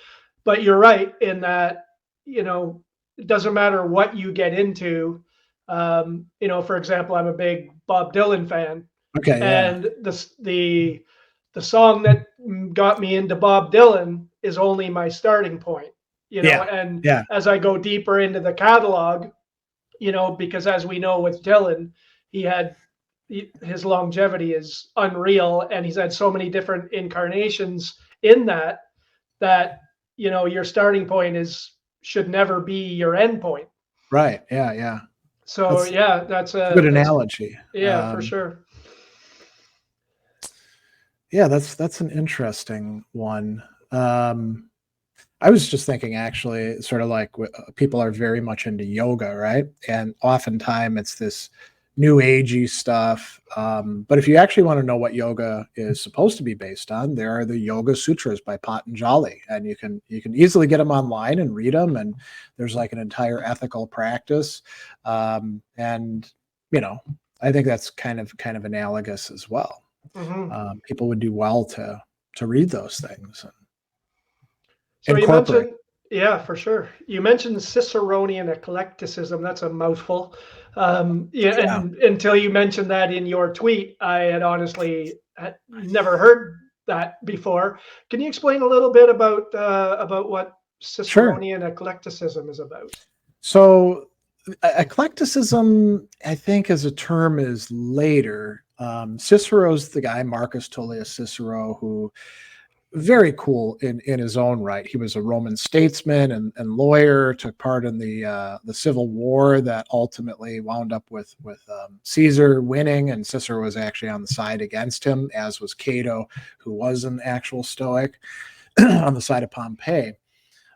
But you're right in that it doesn't matter what you get into. For example, I'm a big Bob Dylan fan. Okay. Yeah. And the song that got me into Bob Dylan is only my starting point, and as I go deeper into the catalog, because as we know with Dylan, his longevity is unreal, and he's had so many different incarnations in that your starting point should never be your end point. Right. Yeah. So that's a good analogy. Yeah, for sure. Yeah, that's an interesting one. I was just thinking, actually, sort of like people are very much into yoga, right? And oftentimes it's this new agey stuff. But if you actually want to know what yoga is supposed to be based on, there are the Yoga Sutras by Patanjali, and you can easily get them online and read them. And there's like an entire ethical practice. And I think that's kind of analogous as well. People would do well to read those things. So you mentioned, yeah, for sure. You mentioned Ciceronian eclecticism. That's a mouthful. And until you mentioned that in your tweet, I had honestly never heard that before. Can you explain a little bit about what Ciceronian eclecticism is about? So eclecticism, I think, as a term, is later. Cicero's the guy, Marcus Tullius Cicero, who very cool in his own right. He was a Roman statesman and lawyer, took part in the Civil War that ultimately wound up with Caesar winning, and Cicero was actually on the side against him, as was Cato, who was an actual Stoic, on the side of Pompey.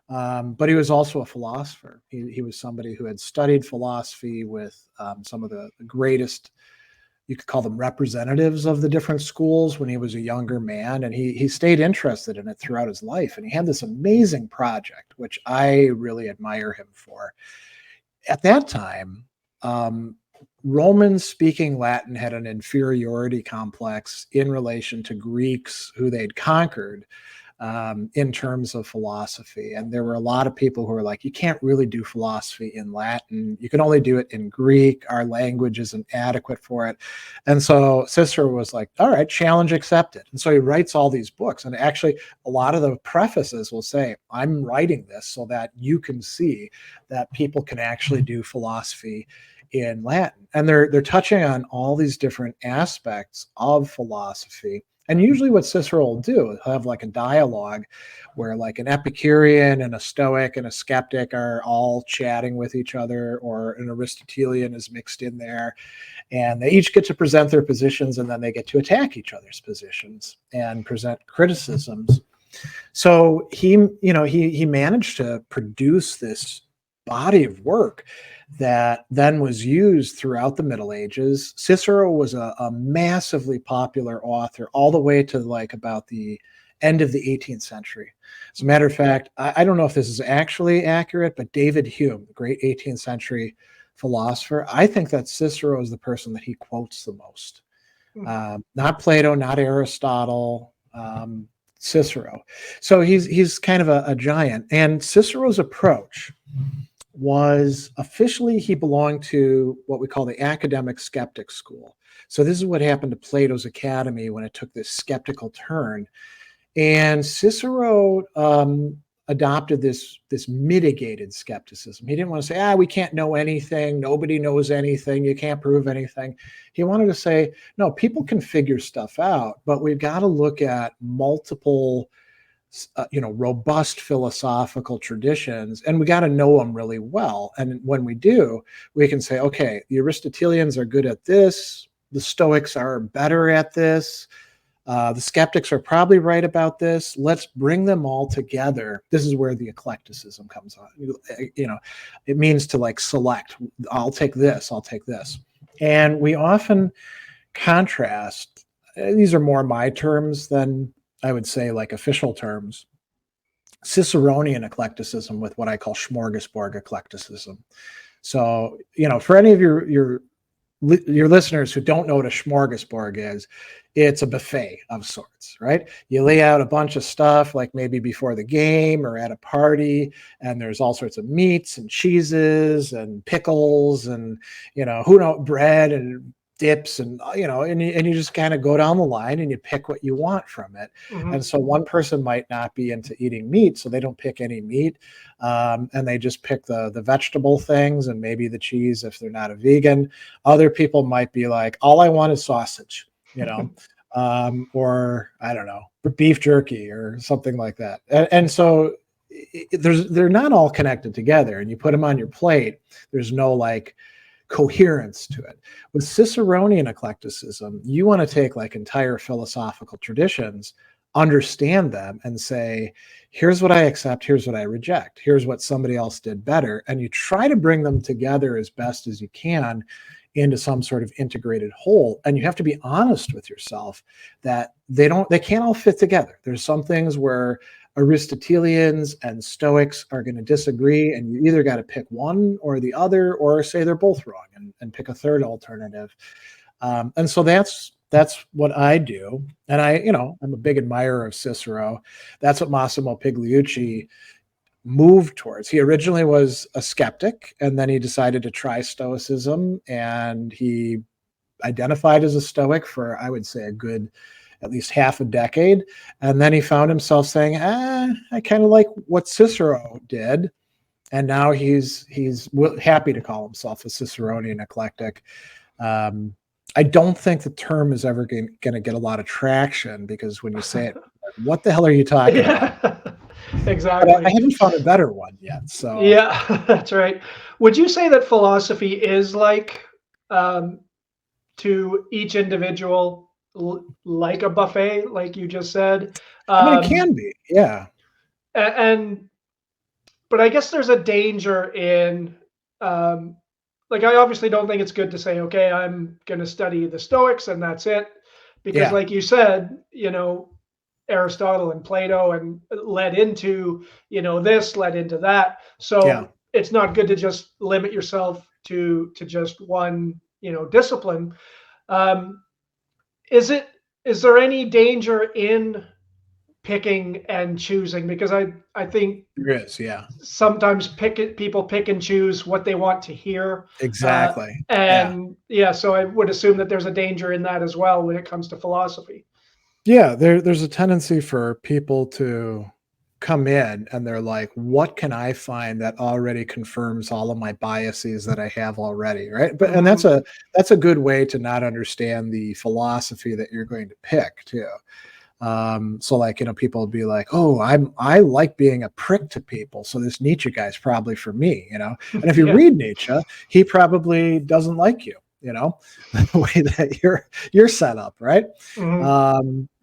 But he was also a philosopher. He was somebody who had studied philosophy with some of the greatest, you could call them representatives of the different schools, when he was a younger man, and he stayed interested in it throughout his life. And he had this amazing project, which I really admire him for. At that time, Romans speaking Latin had an inferiority complex in relation to Greeks who they'd conquered, in terms of philosophy. And there were a lot of people who were like, you can't really do philosophy in Latin. You can only do it in Greek. Our language isn't adequate for it. And so Cicero was like, all right, challenge accepted. And so he writes all these books. And actually, a lot of the prefaces will say, I'm writing this so that you can see that people can actually do philosophy in Latin. And they're touching on all these different aspects of philosophy. And usually what Cicero will do, he'll have like a dialogue where like an Epicurean and a Stoic and a skeptic are all chatting with each other, or an Aristotelian is mixed in there, and they each get to present their positions, and then they get to attack each other's positions and present criticisms. So he managed to produce this body of work that then was used throughout the Middle Ages. Cicero was a massively popular author all the way to like about the end of the 18th century. As a matter of fact, I don't know if this is actually accurate, but David Hume, the great 18th century philosopher, I think that Cicero is the person that he quotes the most. Not Plato, not Aristotle, Cicero. So he's kind of a giant. And Cicero's approach was, officially he belonged to what we call the academic skeptic school. So this is what happened to Plato's Academy when it took this skeptical turn. And Cicero adopted this mitigated skepticism. He didn't want to say, we can't know anything, nobody knows anything, you can't prove anything. He wanted to say, no, people can figure stuff out, but we've got to look at multiple robust philosophical traditions, and we got to know them really well. And when we do, we can say, okay, the Aristotelians are good at this, the Stoics are better at this, the skeptics are probably right about this. Let's bring them all together. This is where the eclecticism comes on. It means to like select. I'll take this. I'll take this. And we often contrast. These are more my terms than I would say like official terms. Ciceronian eclecticism with what I call smorgasbord eclecticism. So, for any of your listeners who don't know what a smorgasbord is, it's a buffet of sorts, right? You lay out a bunch of stuff, like maybe before the game or at a party, and there's all sorts of meats and cheeses and pickles and, bread and dips and you just kind of go down the line and you pick what you want from it. Mm-hmm. And so one person might not be into eating meat, so they don't pick any meat, and they just pick the vegetable things and maybe the cheese if they're not a vegan. Other people might be like, all I want is sausage, or I don't know, beef jerky or something like that. And so they're not all connected together, and you put them on your plate, there's no like coherence to it. With Ciceronian eclecticism, you want to take like entire philosophical traditions, understand them, and say, here's what I accept, here's what I reject, here's what somebody else did better, and you try to bring them together as best as you can into some sort of integrated whole. And you have to be honest with yourself that they can't all fit together. There's some things where Aristotelians and Stoics are going to disagree, and you either got to pick one or the other, or say they're both wrong and pick a third alternative. And so that's what I do. And I'm a big admirer of Cicero. That's what Massimo Pigliucci moved towards. He originally was a skeptic, and then he decided to try Stoicism, and he identified as a Stoic for, I would say, a good at least half a decade. And then he found himself saying, I kind of like what Cicero did. And now he's happy to call himself a Ciceronian eclectic. I don't think the term is ever going to get a lot of traction, because when you say it, what the hell are you talking about? Exactly. But I haven't found a better one yet. So yeah, that's right. Would you say that philosophy is like to each individual like a buffet, like you just said? It can be, yeah. But I guess there's a danger in, like, I obviously don't think it's good to say, okay, I'm going to study the Stoics and that's it, because like you said, Aristotle and Plato and led into, this led into that. So it's not good to just limit yourself to just one, discipline. Is there any danger in picking and choosing? Because I think there is, yeah. Sometimes people pick and choose what they want to hear. Exactly. So I would assume that there's a danger in that as well when it comes to philosophy. Yeah, there's a tendency for people to come in and they're like, what can I find that already confirms all of my biases that I have already, right? But and that's a good way to not understand the philosophy that you're going to pick too. So like, people will be like, oh, I like being a prick to people, so this Nietzsche guy's probably for me, and if you Yeah. read Nietzsche, he probably doesn't like you, the way that you're set up, right?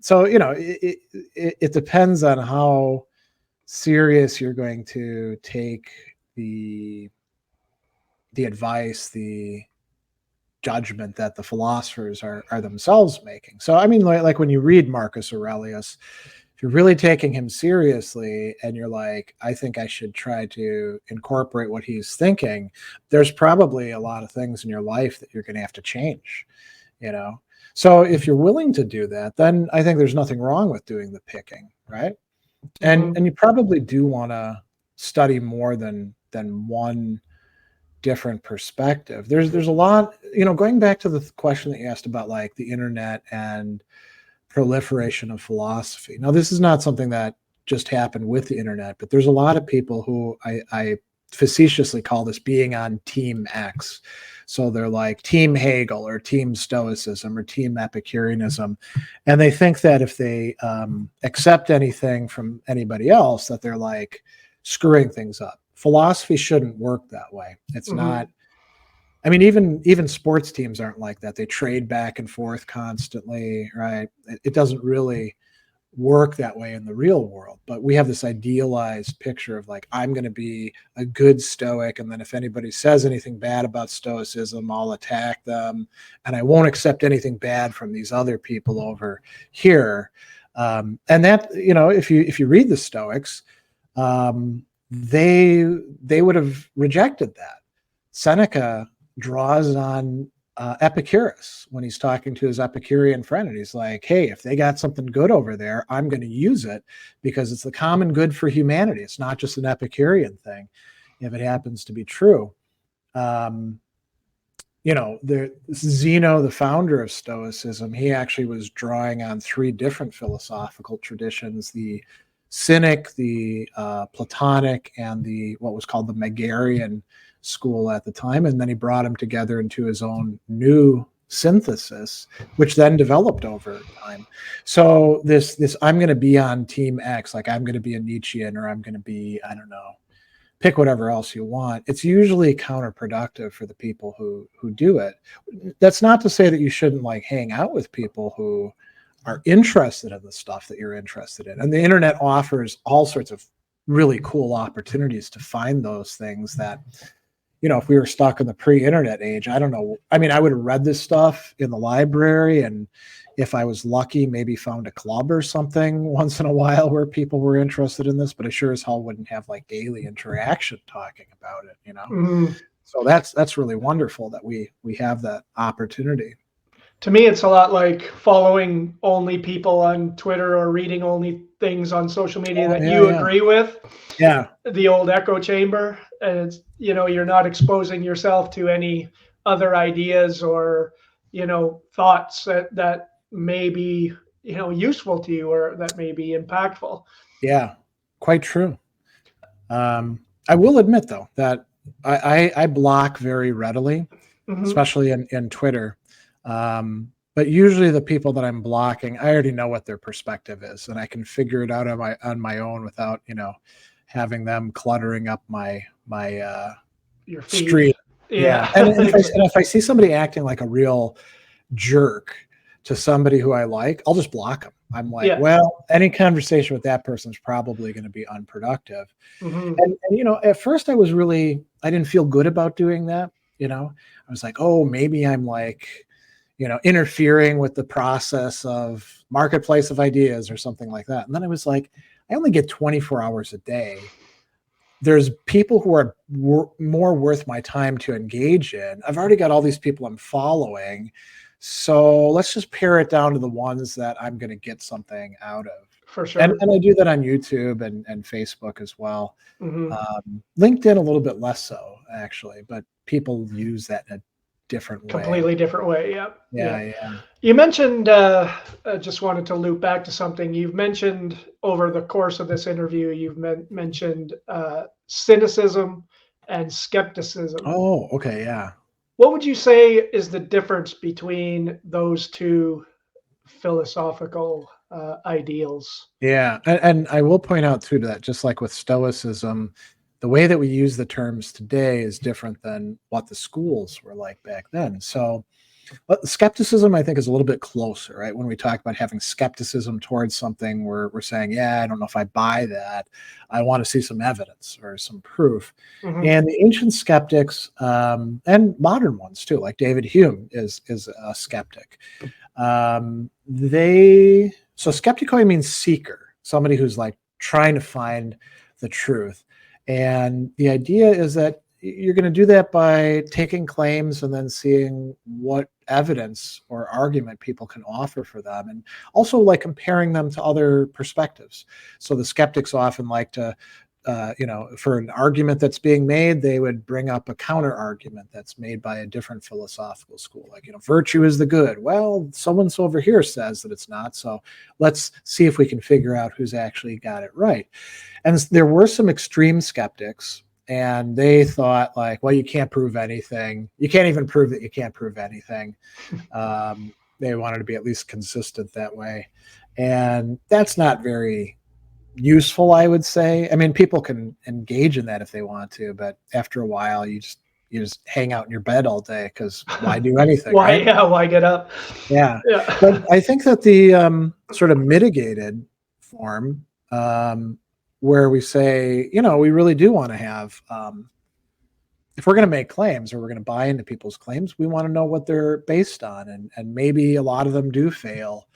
So it depends on how serious you're going to take the advice, the judgment that the philosophers are themselves making. So I mean, like when you read Marcus Aurelius, if you're really taking him seriously and you're like, I think I should try to incorporate what he's thinking, there's probably a lot of things in your life that you're going to have to change, so if you're willing to do that, then I think there's nothing wrong with doing the picking, right? And you probably do want to study more than one different perspective. There's a lot, going back to the question that you asked about like the internet and proliferation of philosophy. Now, this is not something that just happened with the internet, but there's a lot of people who I facetiously call this being on Team X. So they're like Team Hegel or Team Stoicism or Team Epicureanism. And they think that if they accept anything from anybody else, that they're like screwing things up. Philosophy shouldn't work that way. It's not. I mean, even sports teams aren't like that. They trade back and forth constantly, right? It doesn't really work that way in the real world. But we have this idealized picture of like, I'm going to be a good Stoic, and then if anybody says anything bad about Stoicism, I'll attack them, and I won't accept anything bad from these other people over here. And that, if you read the Stoics, they would have rejected that. Seneca draws on Epicurus when he's talking to his Epicurean friend, and he's like, hey, if they got something good over there, I'm going to use it because it's the common good for humanity. It's not just an Epicurean thing, if it happens to be true. Zeno, the founder of Stoicism, he actually was drawing on three different philosophical traditions: the Cynic, the Platonic, and the what was called the Megarian school at the time. And then he brought them together into his own new synthesis, which then developed over time. So this I'm going to be on Team X, like I'm going to be a Nietzschean, or I'm going to be, I don't know, pick whatever else you want. It's usually counterproductive for the people who do it. That's not to say that you shouldn't like hang out with people who are interested in the stuff that you're interested in. And the internet offers all sorts of really cool opportunities to find those things that, if we were stuck in the pre-internet age, I don't know. I mean, I would have read this stuff in the library, and if I was lucky, maybe found a club or something once in a while where people were interested in this, but I sure as hell wouldn't have like daily interaction talking about it, So that's really wonderful that we have that opportunity. To me, it's a lot like following only people on Twitter or reading only things on social media that you agree with. Yeah. The old echo chamber. And it's, you're not exposing yourself to any other ideas or, thoughts that may be, useful to you or that may be impactful. Yeah, quite true. I will admit, though, that I block very readily, especially in Twitter. But usually the people that I'm blocking, I already know what their perspective is, and I can figure it out on my own without, having them cluttering up my your feed. Street. Yeah. And if I see somebody acting like a real jerk to somebody who I like, I'll just block them. I'm like, well, any conversation with that person is probably going to be unproductive. And at first I didn't feel good about doing that. I was like, oh, maybe I'm like, interfering with the process of marketplace of ideas or something like that. And then I was like, I only get 24 hours a day. There's people who are more worth my time to engage in. I've already got all these people I'm following. So let's just pare it down to the ones that I'm going to get something out of. For sure. And I do that on YouTube and Facebook as well. LinkedIn a little bit less so, actually, but people use that in a different way. Completely different way. Yeah. Yeah. You mentioned, I just wanted to loop back to something you've mentioned over the course of this interview. You've mentioned cynicism and skepticism. Oh, okay. Yeah. What would you say is the difference between those two philosophical ideals? Yeah. And I will point out too that just like with Stoicism, the way that we use the terms today is different than what the schools were like back then. So, but skepticism, I think, is a little bit closer, right? When we talk about having skepticism towards something, we're saying, yeah, I don't know if I buy that. I want to see some evidence or some proof. Mm-hmm. And the ancient skeptics and modern ones too, like David Hume is a skeptic. So skepticoi means seeker, somebody who's like trying to find the truth. And the idea is that you're going to do that by taking claims and then seeing what evidence or argument people can offer for them, and also like comparing them to other perspectives. So the skeptics often like to for an argument that's being made, they would bring up a counter argument that's made by a different philosophical school. Like, virtue is the good. Well, someone over here says that it's not. So let's see if we can figure out who's actually got it right. And there were some extreme skeptics, and they thought like, well, you can't prove anything. You can't even prove that you can't prove anything. They wanted to be at least consistent that way. And that's not very useful, I would say. I mean, people can engage in that if they want to, but after a while, you just hang out in your bed all day, because why do anything? Why? Right? Yeah. Why get up? Yeah. Yeah. But I think that the sort of mitigated form, where we say, we really do want to have, if we're going to make claims or we're going to buy into people's claims, we want to know what they're based on, and maybe a lot of them do fail.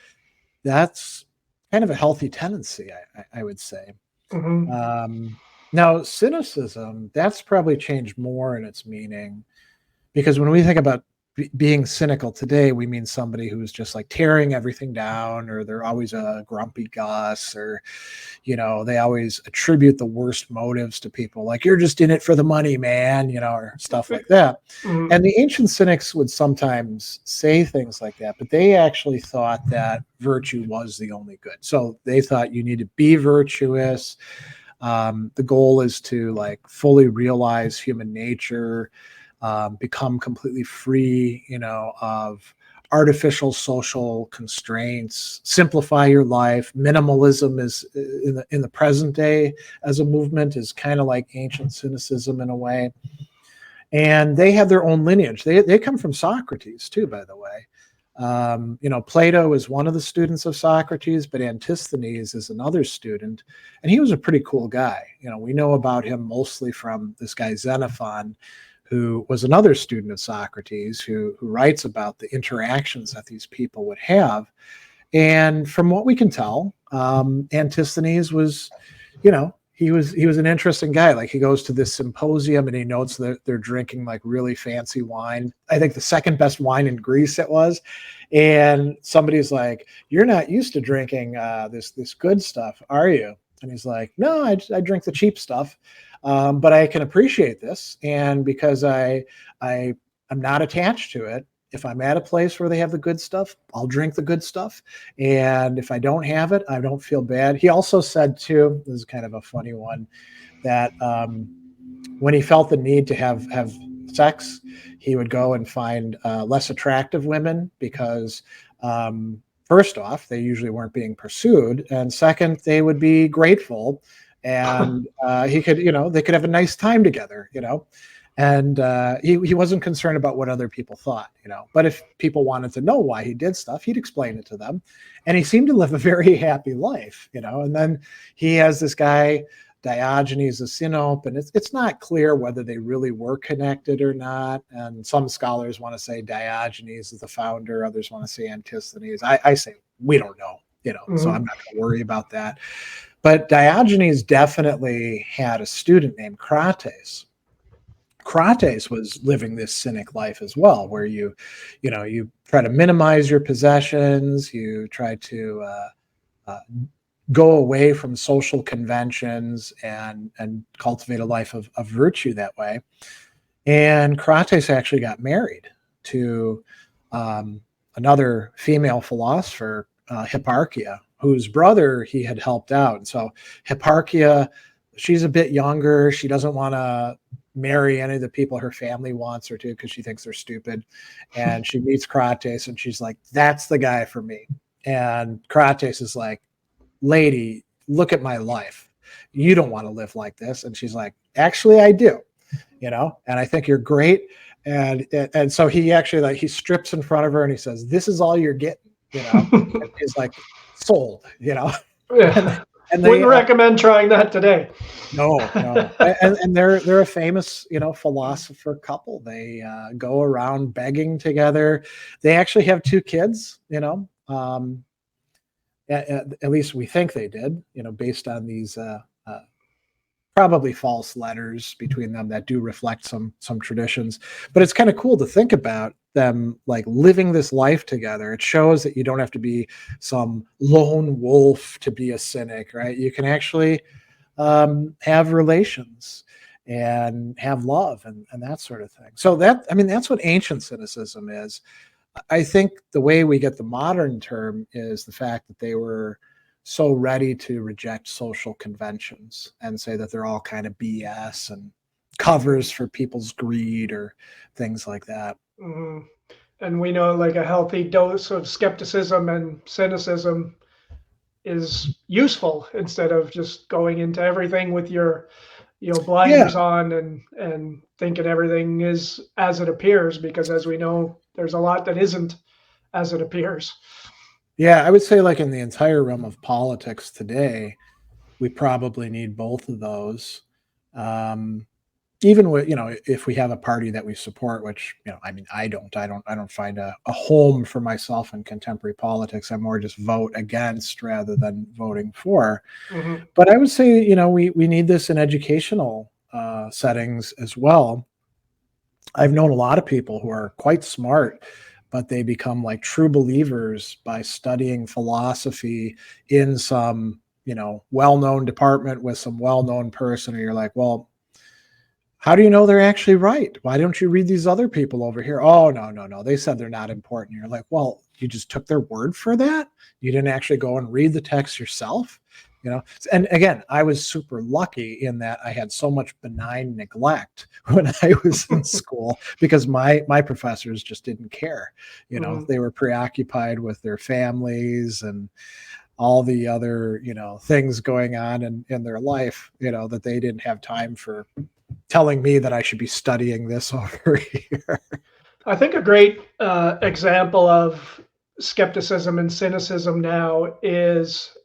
That's kind of a healthy tendency, I would say. Mm-hmm. Now, cynicism, that's probably changed more in its meaning, because when we think about being cynical today, we mean somebody who's just like tearing everything down, or they're always a grumpy Gus, or they always attribute the worst motives to people, like, you're just in it for the money, man, or stuff like that. Mm-hmm. And the ancient cynics would sometimes say things like that, but they actually thought that virtue was the only good. So they thought you need to be virtuous. The goal is to like fully realize human nature, become completely free, of artificial social constraints, simplify your life. Minimalism is in the present day as a movement is kind of like ancient cynicism in a way. And they have their own lineage. They come from Socrates too, by the way. Plato is one of the students of Socrates, but Antisthenes is another student, and he was a pretty cool guy. We know about him mostly from this guy Xenophon, who was another student of Socrates, who writes about the interactions that these people would have. And from what we can tell, Antisthenes was, he was an interesting guy. Like, he goes to this symposium and he notes that they're drinking like really fancy wine. I think the second best wine in Greece it was. And somebody's like, "You're not used to drinking this good stuff, are you?" And he's like, "No, I drink the cheap stuff. But I can appreciate this, and because I'm not attached to it. If I'm at a place where they have the good stuff, I'll drink the good stuff, and if I don't have it, I don't feel bad." He also said too, this is kind of a funny one, that when he felt the need to have sex, he would go and find less attractive women, because first off, they usually weren't being pursued, and second, they would be grateful. And they could have a nice time together, and he wasn't concerned about what other people thought, but if people wanted to know why he did stuff, he'd explain it to them. And he seemed to live a very happy life, and then he has this guy, Diogenes the Sinope, and it's not clear whether they really were connected or not. And some scholars want to say Diogenes is the founder, others want to say Antisthenes. I say we don't know, Mm-hmm. So I'm not going to worry about that. But Diogenes definitely had a student named Crates. Crates was living this cynic life as well, where you try to minimize your possessions, you try to go away from social conventions and cultivate a life of virtue that way. And Crates actually got married. to another female philosopher, Hipparchia, whose brother he had helped out. And so Hipparchia, she's a bit younger. She doesn't want to marry any of the people her family wants her to because she thinks they're stupid. And she meets Crates and she's like, that's the guy for me. And Crates is like, lady, look at my life. You don't want to live like this. And she's like, actually, I do, and I think you're great. And so he actually, like, he strips in front of her and he says, this is all you're getting, and he's like, sold, Yeah. and Wouldn't recommend trying that today. No. And they're a famous, philosopher couple. They go around begging together. They actually have 2 kids, at least we think they did, based on these probably false letters between them that do reflect some traditions. But it's kind of cool to think about them like living this life together. It shows that you don't have to be some lone wolf to be a cynic, right? You can actually have relations and have love and that sort of thing. So that's what ancient cynicism is. I think the way we get the modern term is the fact that they were so ready to reject social conventions and say that they're all kind of BS and covers for people's greed or things like that. Mm-hmm. And we know like a healthy dose of skepticism and cynicism is useful instead of just going into everything with your blinders on and thinking everything is as it appears, because as we know, there's a lot that isn't as it appears. Yeah, I would say like in the entire realm of politics today, we probably need both of those. Even with, if we have a party that we support, which, I don't find a home for myself in contemporary politics. I more just vote against rather than voting for. Mm-hmm. But I would say, we need this in educational settings as well. I've known a lot of people who are quite smart, but they become like true believers by studying philosophy in some, well-known department with some well-known person. And you're like, well, how do you know they're actually right? Why don't you read these other people over here? Oh, no. They said they're not important. You're like, well, you just took their word for that? You didn't actually go and read the text yourself? And again, I was super lucky in that I had so much benign neglect when I was in school because my professors just didn't care. Mm-hmm. They were preoccupied with their families and all the other, things going on in their life, that they didn't have time for telling me that I should be studying this over here. I think a great example of skepticism and cynicism now is,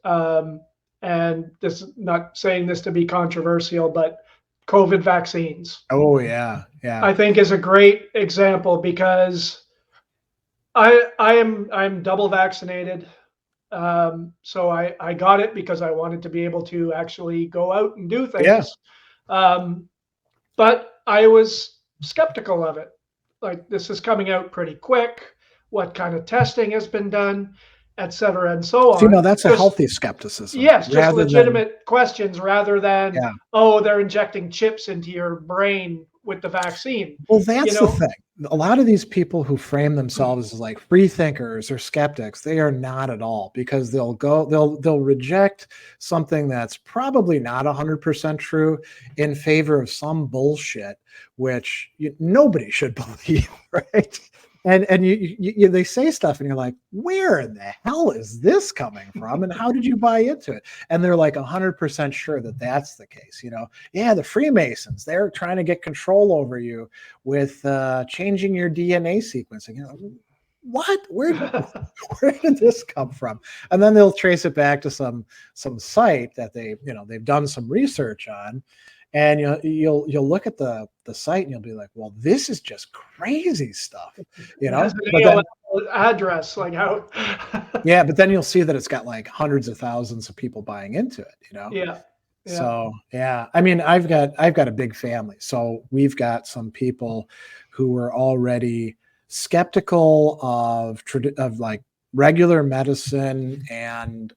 and this is not saying this to be controversial, but COVID vaccines. Oh yeah. I think is a great example because I'm double vaccinated. So I got it because I wanted to be able to actually go out and do things. Yeah. But I was skeptical of it. Like, this is coming out pretty quick. What kind of testing has been done, et cetera, and so on. That's a healthy skepticism. Yes, just legitimate questions rather than, oh, they're injecting chips into your brain with the vaccine. Well, that's the thing. A lot of these people who frame themselves as like free thinkers or skeptics, they are not at all, because they'll reject something that's probably not 100% true in favor of some bullshit, which nobody should believe, right? And they say stuff and you're like, where in the hell is this coming from? And how did you buy into it? And they're like 100% sure that that's the case. Yeah, the Freemasons, they're trying to get control over you with changing your DNA sequencing. What? Where did this come from? And then they'll trace it back to some site that they've done some research on. And you'll look at the site and you'll be like, well, this is just crazy stuff, But then, address, like how? Yeah, but then you'll see that it's got like hundreds of thousands of people buying into it, Yeah. So yeah, I mean, I've got a big family, so we've got some people who are already skeptical of like regular medicine and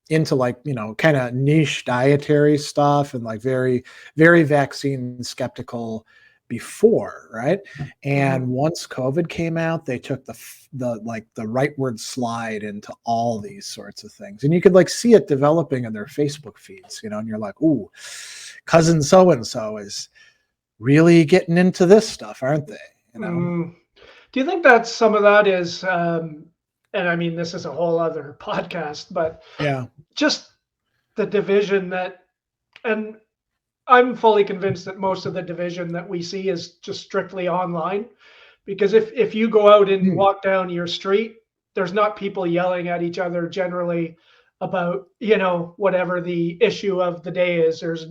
into like, kind of niche dietary stuff and like very, very vaccine skeptical before, right? And once COVID came out, they took the rightward slide into all these sorts of things, and you could like see it developing in their Facebook feeds, and you're like, ooh, cousin so and so is really getting into this stuff, aren't they? Do you think that some of that is, and I mean, this is a whole other podcast, but Yeah. just the division that, and I'm fully convinced that most of the division that we see is just strictly online. Because if you go out and walk down your street, there's not people yelling at each other generally about, whatever the issue of the day is. There's,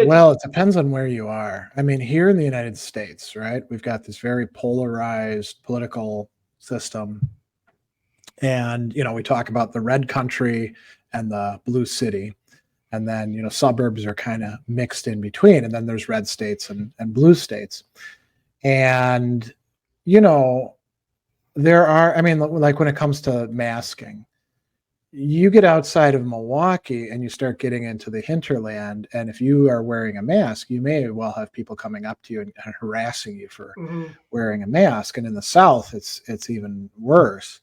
well, it depends on where you are. I mean, here in the United States, right, we've got this very polarized political system. And, we talk about the red country and the blue city. And then, suburbs are kind of mixed in between. And then there's red states and blue states. And, there are, I mean, like when it comes to masking, you get outside of Milwaukee and you start getting into the hinterland. And if you are wearing a mask, you may well have people coming up to you and harassing you for wearing a mask. And in the South, it's even worse.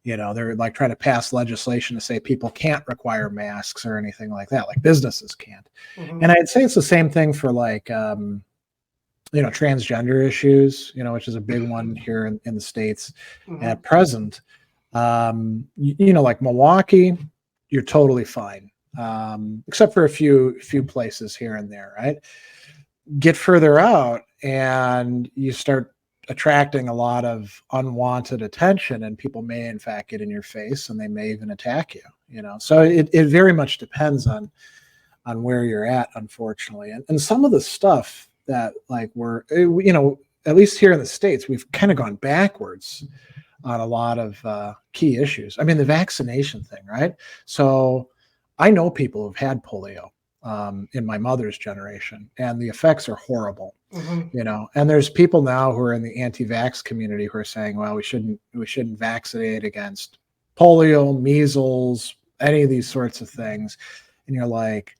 They're like trying to pass legislation to say people can't require masks or anything like that, like businesses can't. And I'd say it's the same thing for like, transgender issues, which is a big one here in the States at present. Like Milwaukee, you're totally fine, except for a few places here and there, right? Get further out and you start attracting a lot of unwanted attention, and people may in fact get in your face and they may even attack you, so it very much depends on where you're at, unfortunately. And some of the stuff that like we're, at least here in the States, we've kind of gone backwards on a lot of key issues. I mean, the vaccination thing, right? So I know people who've had polio in my mother's generation, and the effects are horrible, and there's people now who are in the anti-vax community who are saying, well, we shouldn't vaccinate against polio, measles, any of these sorts of things. And you're like,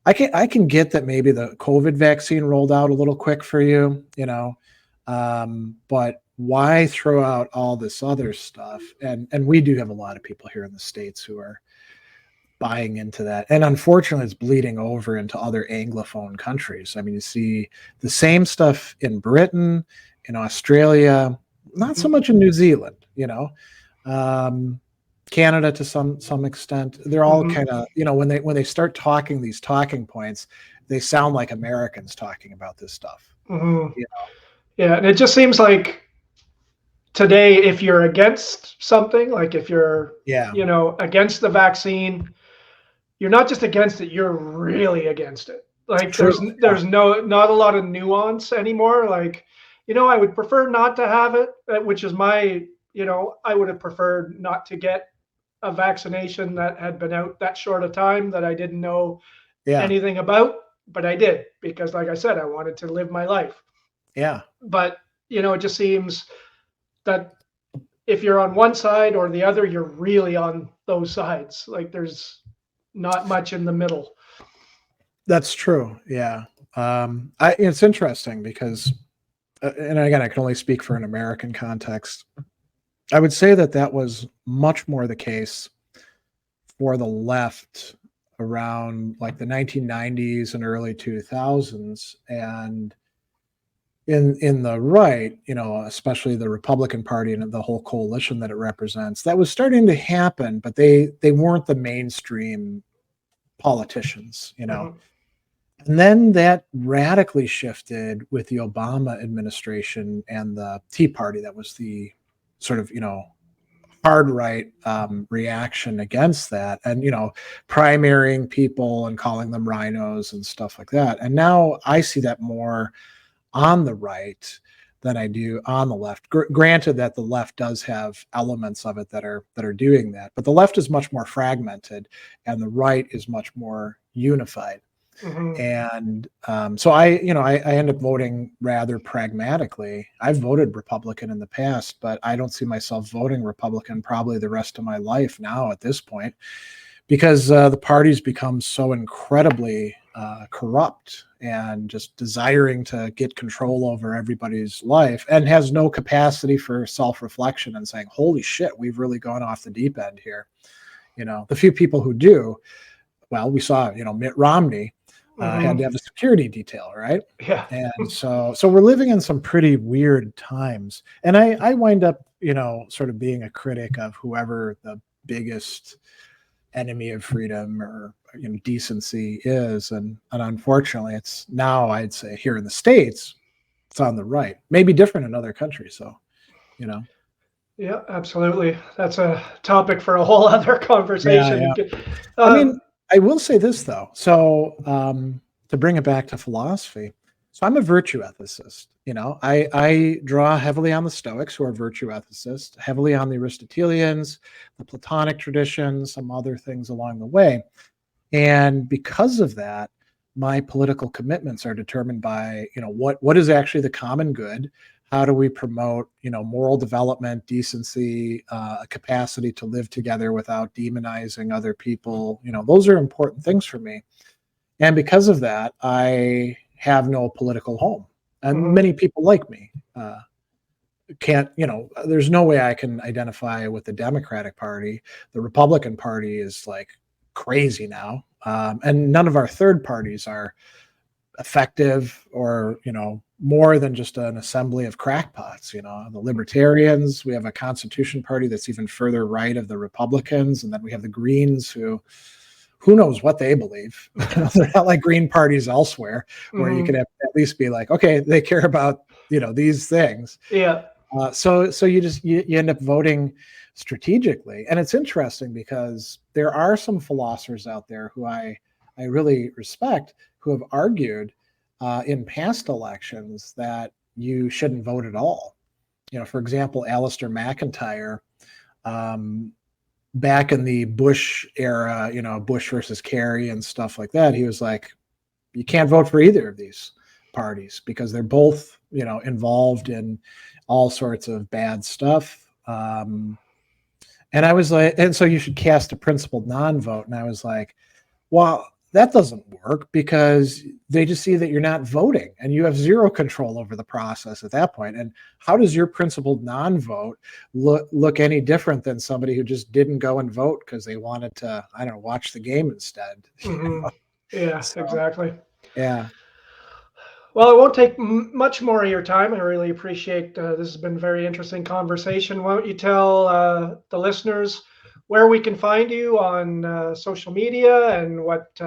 I can get that maybe the COVID vaccine rolled out a little quick for you, but why throw out all this other stuff? And we do have a lot of people here in the States who are buying into that. And unfortunately, it's bleeding over into other Anglophone countries. I mean, you see the same stuff in Britain, in Australia, not so much in New Zealand, Canada to some extent. They're all kind of, when they start talking these talking points, they sound like Americans talking about this stuff. Yeah, and it just seems like today, if you're against something, like if you're against the vaccine, you're not just against it, you're really against it. Like there's not a lot of nuance anymore. Like, I would prefer not to have it, which is my, I would have preferred not to get a vaccination that had been out that short a time that I didn't know anything about, but I did, because like I said, I wanted to live my life. Yeah. But, it just seems that if you're on one side or the other, you're really on those sides. Like there's not much in the middle. That's true. Yeah. It's interesting because, and again, I can only speak for an American context. I would say that was much more the case for the left around like the 1990s and early 2000s. And in the right, especially the Republican Party and the whole coalition that it represents, that was starting to happen, but they weren't the mainstream politicians, And then that radically shifted with the Obama administration and the Tea Party. That was the sort of, hard right reaction against that, and, primarying people and calling them rhinos and stuff like that. And now I see that more on the right than I do on the left. Granted that the left does have elements of it that are doing that, but the left is much more fragmented and the right is much more unified. And so I end up voting rather pragmatically. I've voted Republican in the past, but I don't see myself voting Republican probably the rest of my life now at this point, because the party's become so incredibly corrupt and just desiring to get control over everybody's life, and has no capacity for self-reflection and saying, holy shit, we've really gone off the deep end here. The few people who do, well, we saw, Mitt Romney had to have a security detail, right? Yeah. And so we're living in some pretty weird times. And I wind up, sort of being a critic of whoever the biggest enemy of freedom or decency is. And unfortunately, it's now, I'd say, here in the States, it's on the right. Maybe different in other countries, though, Yeah, absolutely. That's a topic for a whole other conversation. Yeah. I mean, I will say this, though. So to bring it back to philosophy, so I'm a virtue ethicist. I draw heavily on the Stoics, who are virtue ethicists, heavily on the Aristotelians, the Platonic traditions, some other things along the way. And because of that, my political commitments are determined by, what is actually the common good? How do we promote, moral development, decency, a capacity to live together without demonizing other people? Those are important things for me. And because of that, I have no political home. And many people like me can't, there's no way I can identify with the Democratic Party. The Republican Party is like crazy now. And none of our third parties are effective or, more than just an assembly of crackpots. The Libertarians, we have a Constitution Party that's even further right of the Republicans. And then we have the Greens, who knows what they believe. They're not like Green parties elsewhere, where you can at least be like, okay, they care about, these things. Yeah. So you end up voting strategically. And it's interesting because there are some philosophers out there who I really respect, who have argued in past elections that you shouldn't vote at all. For example, Alistair McIntyre, back in the Bush era, Bush versus Kerry and stuff like that, he was like, you can't vote for either of these parties because they're both, involved in all sorts of bad stuff. And I was like, and so you should cast a principled non-vote. And I was like, well, that doesn't work because they just see that you're not voting and you have zero control over the process at that point. And how does your principled non-vote look any different than somebody who just didn't go and vote because they wanted to, watch the game instead? Yeah, So, exactly. Yeah. Well, it won't take much more of your time. I really appreciate this has been a very interesting conversation. Why don't you tell the listeners where we can find you on social media and what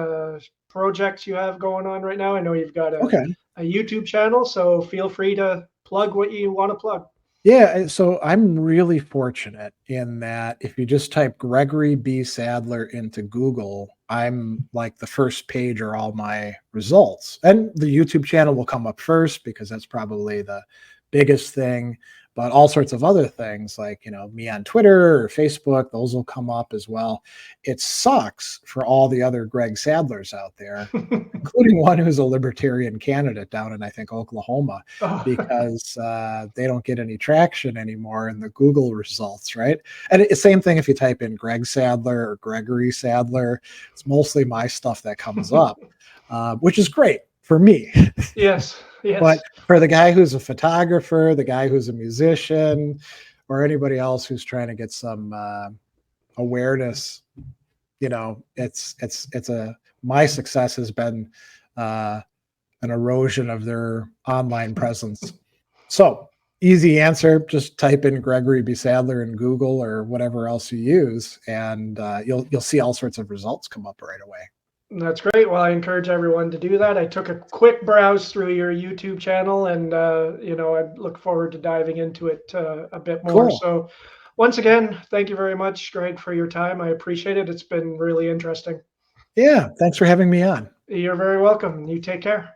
projects you have going on right now? I know you've got a YouTube channel, so feel free to plug what you want to plug. Yeah, so I'm really fortunate in that if you just type Gregory B. Sadler into Google, I'm like the first page are all my results. And the YouTube channel will come up first because that's probably the biggest thing. But all sorts of other things like, me on Twitter or Facebook, those will come up as well. It sucks for all the other Greg Sadlers out there, including one who's a libertarian candidate down in, I think, Oklahoma, because they don't get any traction anymore in the Google results, right? And it's same thing if you type in Greg Sadler or Gregory Sadler. It's mostly my stuff that comes up, which is great for me. Yes. But for the guy who's a photographer, the guy who's a musician, or anybody else who's trying to get some awareness, my success has been an erosion of their online presence. So easy answer, just type in Gregory B. Sadler in Google or whatever else you use, and you'll see all sorts of results come up right away. That's great. Well, I encourage everyone to do that. I took a quick browse through your YouTube channel and, I look forward to diving into it a bit more. Cool. So once again, thank you very much, Greg, for your time. I appreciate it. It's been really interesting. Yeah. Thanks for having me on. You're very welcome. You take care.